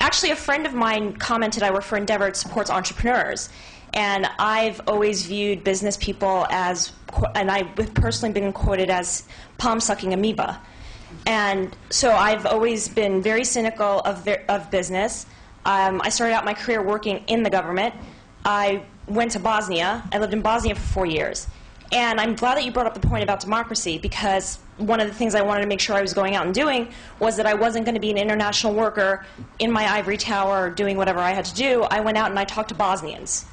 Actually, a friend of mine commented I work for Endeavor. It supports entrepreneurs. And I've always viewed business people as, and I've personally been quoted as palm-sucking amoeba. And so I've always been very cynical of business. I started out my career working in the government. I went to Bosnia. I lived in Bosnia for 4 years. And I'm glad that you brought up the point about democracy, because one of the things I wanted to make sure I was going out and doing was that I wasn't going to be an international worker in my ivory tower doing whatever I had to do. I went out and I talked to Bosnians.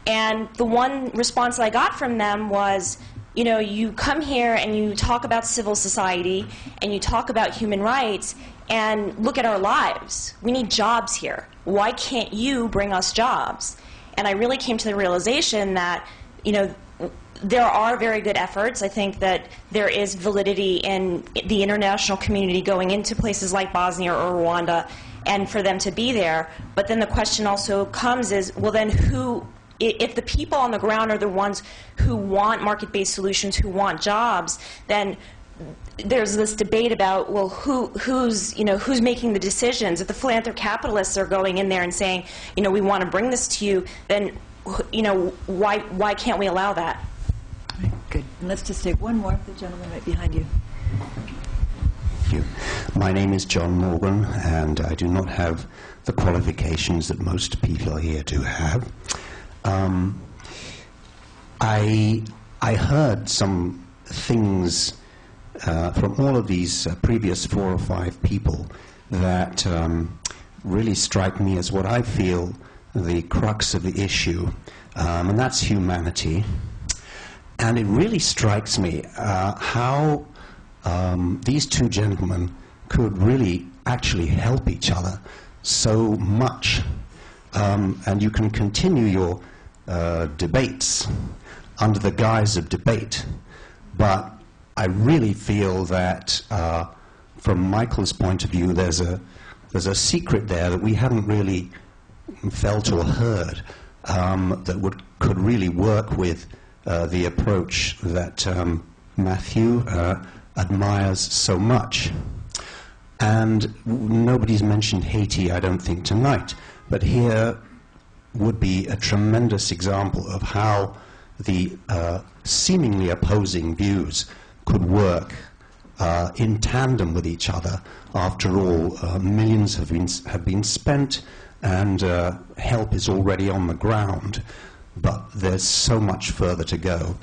And the one response that I got from them was, you know, you come here and you talk about civil society and you talk about human rights, and look at our lives. We need jobs here. Why can't you bring us jobs? And I really came to the realization that, you know, there are very good efforts. I think that there is validity in the international community going into places like Bosnia or Rwanda and for them to be there. But then the question also comes is, well, then who, if the people on the ground are the ones who want market-based solutions, who want jobs, then there's this debate about, well, who's making the decisions? If the Philantrocapitalists are going in there and saying, you know, we want to bring this to you, then, you know, why can't we allow that? Good. And let's just take one more. The gentleman right behind you. Thank you. My name is John Morgan, and I do not have the qualifications that most people here do have. I heard some things from all of these previous 4 or 5 people that really strike me as what I feel the crux of the issue, and that's humanity. And it really strikes me how these two gentlemen could really actually help each other so much. And you can continue your debates under the guise of debate, but I really feel that from Michael's point of view, there's a secret there that we haven't really felt or heard that could really work with the approach that Matthew admires so much. And nobody's mentioned Haiti, I don't think, tonight, but here would be a tremendous example of how the seemingly opposing views could work in tandem with each other. After all, millions have been spent, and help is already on the ground. But there's so much further to go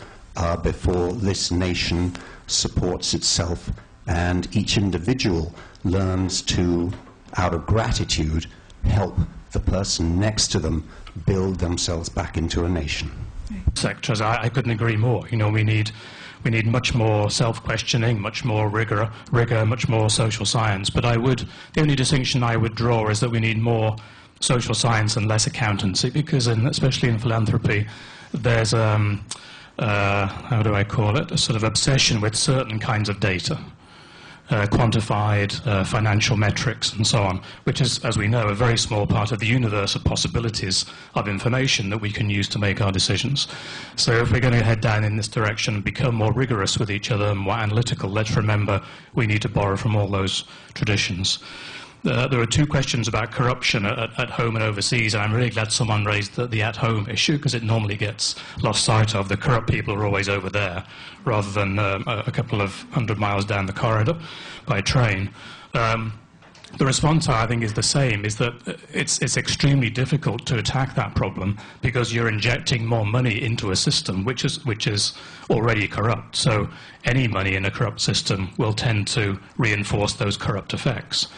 before this nation supports itself, and each individual learns to, out of gratitude, help the person next to them build themselves back into a nation. Sectors, I couldn't agree more. You know, we need much more self-questioning, much more rigor, much more social science. But the only distinction I would draw is that we need more social science and less accountancy, because especially in philanthropy, there's how do I call it, a sort of obsession with certain kinds of data, quantified financial metrics and so on, which is, as we know, a very small part of the universe of possibilities of information that we can use to make our decisions. So if we're going to head down in this direction and become more rigorous with each other and more analytical, let's remember we need to borrow from all those traditions. There are two questions about corruption at home and overseas, and I'm really glad someone raised the at-home issue, because it normally gets lost sight of. The corrupt people are always over there, rather than a couple of 100 miles down the corridor by train. The response, I think, is the same, is that it's extremely difficult to attack that problem because you're injecting more money into a system which is already corrupt. So any money in a corrupt system will tend to reinforce those corrupt effects.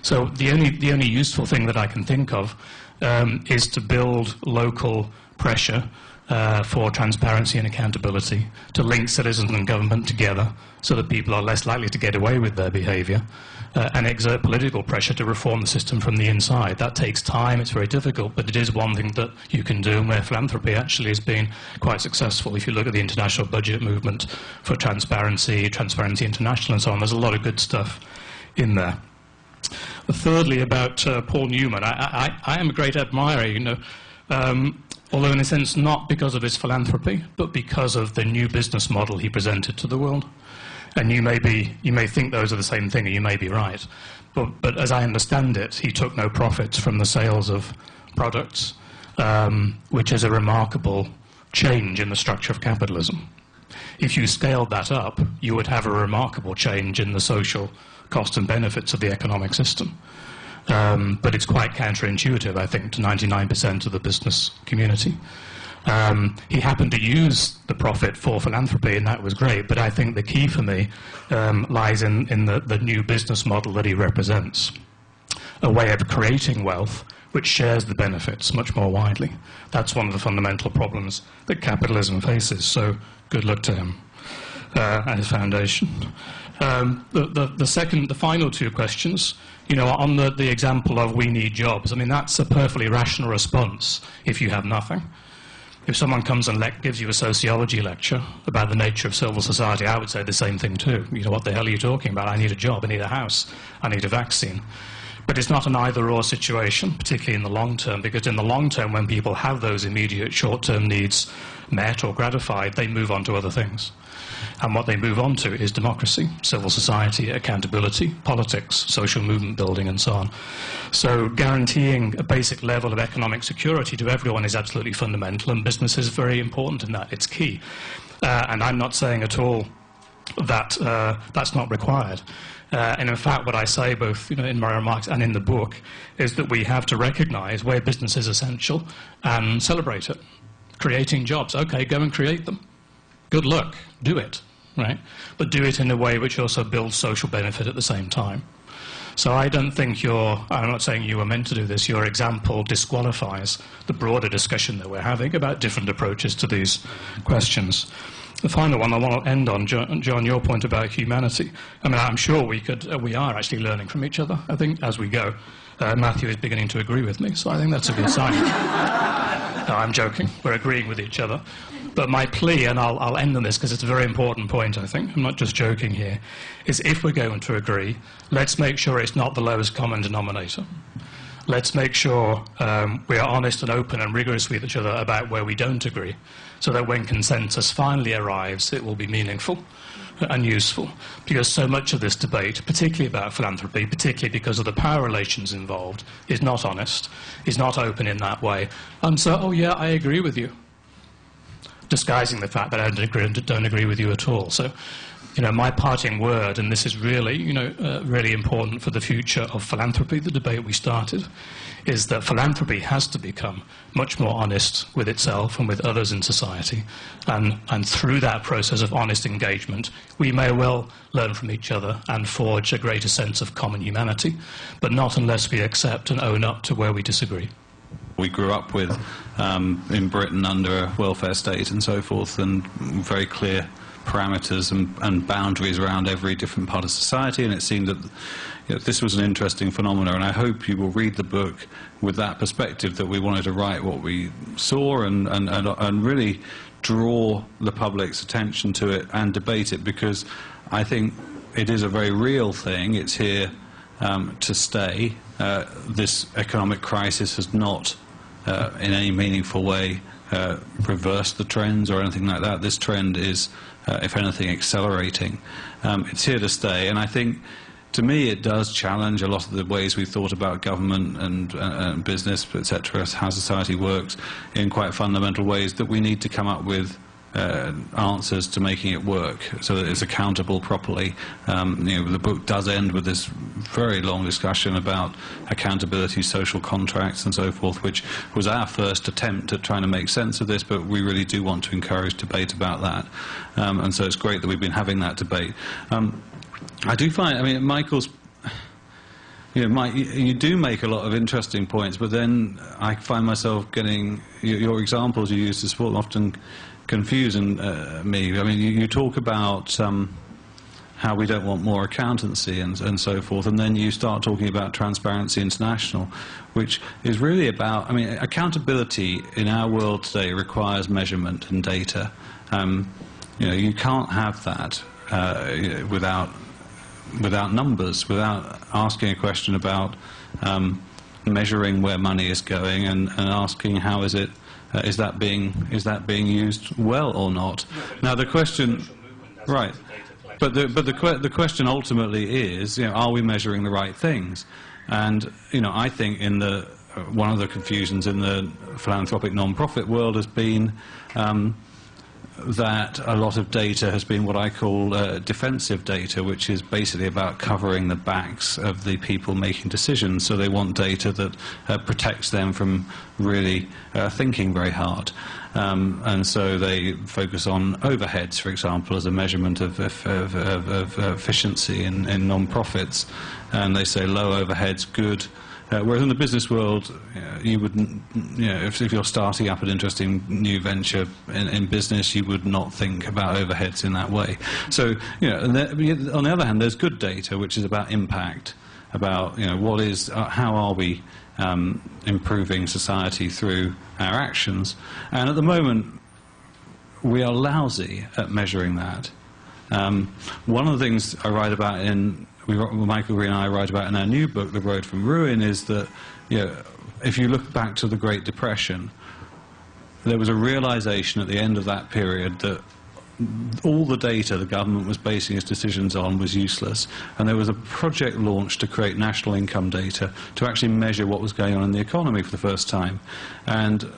So the only useful thing that I can think of is to build local pressure for transparency and accountability, to link citizens and government together so that people are less likely to get away with their behavior, and exert political pressure to reform the system from the inside. That takes time, it's very difficult, but it is one thing that you can do, and where philanthropy actually has been quite successful. If you look at the international budget movement for Transparency International and so on, there's a lot of good stuff in there. Thirdly, about Paul Newman, I am a great admirer, you know, although in a sense not because of his philanthropy, but because of the new business model he presented to the world. And you may think those are the same thing, and you may be right. But as I understand it, he took no profits from the sales of products, which is a remarkable change in the structure of capitalism. If you scaled that up, you would have a remarkable change in the social cost and benefits of the economic system. But it's quite counterintuitive, I think, to 99% of the business community. He happened to use the profit for philanthropy, and that was great, but I think the key for me lies in the new business model that he represents, a way of creating wealth which shares the benefits much more widely. That's one of the fundamental problems that capitalism faces, so good luck to him and his foundation. The final two questions, you know, on the example of we need jobs, I mean, that's a perfectly rational response if you have nothing. If someone comes and gives you a sociology lecture about the nature of civil society, I would say the same thing too. You know, what the hell are you talking about? I need a job, I need a house, I need a vaccine. But it's not an either-or situation, particularly in the long term, because in the long term, when people have those immediate short-term needs met or gratified, they move on to other things. And what they move on to is democracy, civil society, accountability, politics, social movement building, and so on. So guaranteeing a basic level of economic security to everyone is absolutely fundamental, and business is very important in that. It's key. And I'm not saying at all that that's not required. And in fact, what I say both in my remarks and in the book is that we have to recognize where business is essential and celebrate it. Creating jobs, okay, go and create them. Good luck, do it, right? But do it in a way which also builds social benefit at the same time. So I don't think I'm not saying you were meant to do this, your example disqualifies the broader discussion that we're having about different approaches to these questions. The final one I want to end on, John, your point about humanity. I mean, I'm sure we are actually learning from each other, I think, as we go. Matthew is beginning to agree with me, so I think that's a good sign. No, I'm joking. We're agreeing with each other. But my plea, and I'll end on this because it's a very important point, I think, I'm not just joking here, is if we're going to agree, let's make sure it's not the lowest common denominator. Let's make sure we are honest and open and rigorous with each other about where we don't agree, so that when consensus finally arrives, it will be meaningful and useful. Because so much of this debate, particularly about philanthropy, particularly because of the power relations involved, is not honest, is not open in that way. And so, oh yeah, I agree with you, disguising the fact that I don't agree with you at all. So, my parting word, and this is really, really important for the future of philanthropy, the debate we started, is that philanthropy has to become much more honest with itself and with others in society. And through that process of honest engagement, we may well learn from each other and forge a greater sense of common humanity, but not unless we accept and own up to where we disagree. We grew up with, in Britain, under a welfare state and so forth, and very clear parameters and boundaries around every different part of society, and it seemed that this was an interesting phenomenon, and I hope you will read the book with that perspective, that we wanted to write what we saw and really draw the public's attention to it and debate it, because I think it is a very real thing. It's here to stay. This economic crisis has not in any meaningful way reversed the trends or anything like that. This trend is, if anything, accelerating. It's here to stay, and I think, to me, it does challenge a lot of the ways we thought about government and business, etc., how society works, in quite fundamental ways that we need to come up with answers to making it work so that it's accountable properly. The book does end with this very long discussion about accountability, social contracts and so forth, which was our first attempt at trying to make sense of this, but we really do want to encourage debate about that. And so it's great that we've been having that debate. I do find, Michael's, Mike, you do make a lot of interesting points, but then I find myself getting, your examples you use to support them often confusing me. You talk about how we don't want more accountancy and so forth, and then you start talking about Transparency International, which is really about, accountability in our world today requires measurement and data. You can't have that without numbers, without asking a question about measuring where money is going and asking how is it, is that being used well or not? Now the question, right? But the question ultimately is, are we measuring the right things? And I think one of the confusions in the philanthropic non-profit world has been that a lot of data has been what I call defensive data, which is basically about covering the backs of the people making decisions. So they want data that protects them from really thinking very hard. And so they focus on overheads, for example, as a measurement of efficiency in non-profits. And they say low overheads, good. Whereas in the business world, you wouldn't, if you're starting up an interesting new venture in business, you would not think about overheads in that way. So, on the other hand, there's good data, which is about impact, about how are we improving society through our actions. And at the moment, we are lousy at measuring that. One of the things I write about Michael Green and I write about in our new book, The Road from Ruin, is that if you look back to the Great Depression, there was a realization at the end of that period that all the data the government was basing its decisions on was useless, and there was a project launched to create national income data to actually measure what was going on in the economy for the first time. And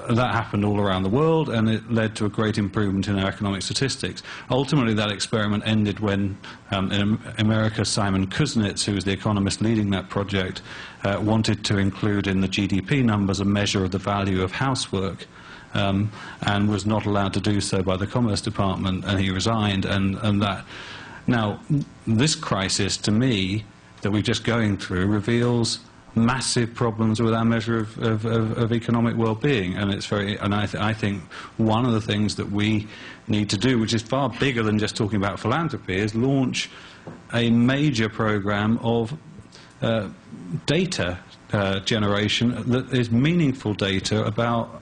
that happened all around the world, and it led to a great improvement in our economic statistics. Ultimately, that experiment ended when, in America, Simon Kuznets, who was the economist leading that project, wanted to include in the GDP numbers a measure of the value of housework, and was not allowed to do so by the Commerce Department, and he resigned. And that now, this crisis, to me, that we're just going through reveals massive problems with our measure of economic well-being, and it's very. And I think one of the things that we need to do, which is far bigger than just talking about philanthropy, is launch a major program of data generation that is meaningful data about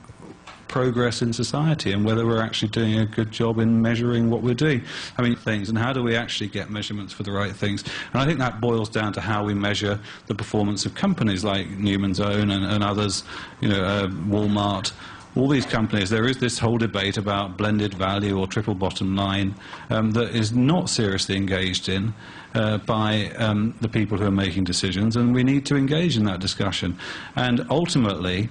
progress in society and whether we're actually doing a good job in measuring what we're doing. I mean, things, and how do we actually get measurements for the right things? And I think that boils down to how we measure the performance of companies like Newman's Own and others, Walmart. All these companies, there is this whole debate about blended value or triple bottom line that is not seriously engaged in by the people who are making decisions, and we need to engage in that discussion. And ultimately,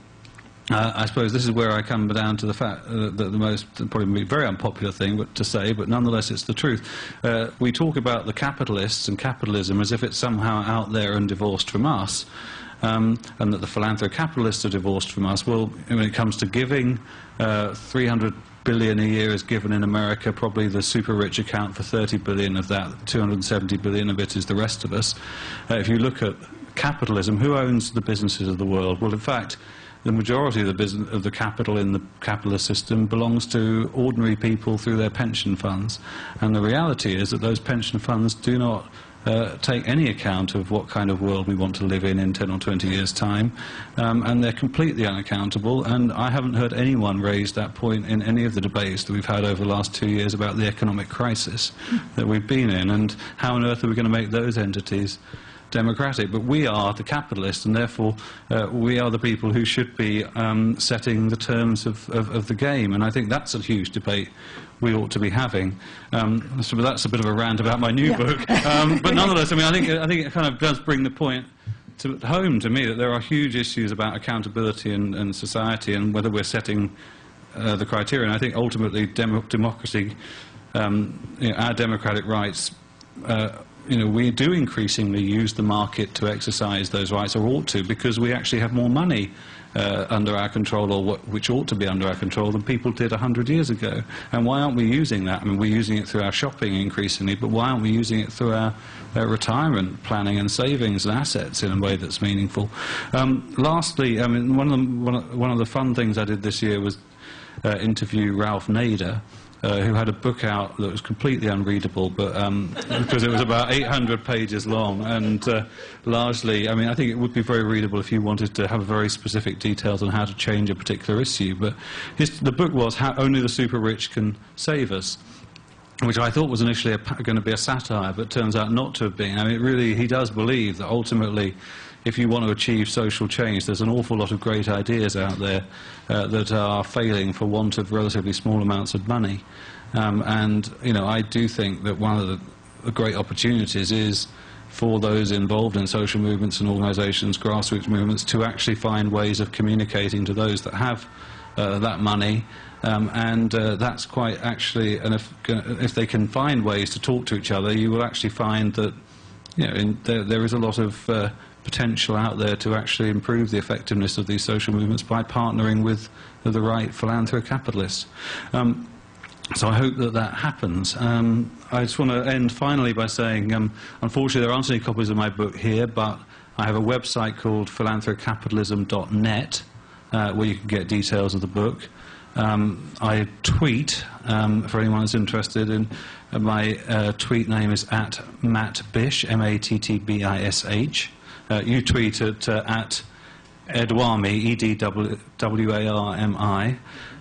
I suppose this is where I come down to the fact that the most, probably very unpopular thing to say, but nonetheless it's the truth. We talk about the capitalists and capitalism as if it's somehow out there and divorced from us, and that the philanthrocapitalists are divorced from us. Well, when it comes to giving, 300 billion a year is given in America. Probably the super rich account for 30 billion of that. 270 billion of it is the rest of us. If you look at capitalism, who owns the businesses of the world? Well, in fact, the majority of the capital in the capitalist system belongs to ordinary people through their pension funds. And the reality is that those pension funds do not take any account of what kind of world we want to live in 10 or 20 years' time. And they're completely unaccountable. And I haven't heard anyone raise that point in any of the debates that we've had over the last 2 years about the economic crisis that we've been in, and how on earth are we going to make those entities democratic. But we are the capitalists, and therefore we are the people who should be setting the terms of the game. And I think that's a huge debate we ought to be having. So that's a bit of a rant about my new book. But nonetheless, I mean, I think it kind of does bring the point home to me that there are huge issues about accountability in society and whether we're setting the criteria. And I think ultimately democracy, our democratic rights, we do increasingly use the market to exercise those rights, or ought to, because we actually have more money under our control, or which ought to be under our control, than people did 100 years ago. And why aren't we using that? I mean, we're using it through our shopping increasingly, but why aren't we using it through our retirement planning and savings and assets in a way that's meaningful? Lastly, I mean, one of the fun things I did this year was interview Ralph Nader, who had a book out that was completely unreadable, but because it was about 800 pages long, and largely, I mean, I think it would be very readable if you wanted to have very specific details on how to change a particular issue. But the book was How Only the Super Rich Can Save Us, which I thought was initially going to be a satire, but turns out not to have been. I mean, really, he does believe that ultimately, if you want to achieve social change, there's an awful lot of great ideas out there that are failing for want of relatively small amounts of money. And, I do think that one of the great opportunities is for those involved in social movements and organisations, grassroots movements, to actually find ways of communicating to those that have that money. And that's quite actually, and if they can find ways to talk to each other, you will actually find that there is a lot of potential out there to actually improve the effectiveness of these social movements by partnering with the right philanthrocapitalists. So I hope that happens. I just want to end finally by saying, unfortunately there aren't any copies of my book here, but I have a website called philantrocapitalism.net where you can get details of the book. I tweet, for anyone who's interested, in my tweet name is @MattBish, MattBish. You tweet at Edwarmi, EDWARMI.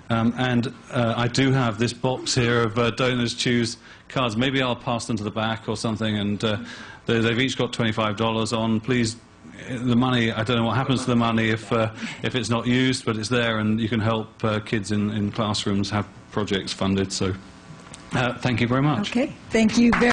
And I do have this box here of donors choose cards. Maybe I'll pass them to the back or something, and they've each got $25 on. Please, the money, I don't know what happens to the money if it's not used, but it's there, and you can help kids in classrooms have projects funded. So thank you very much. Okay, thank you very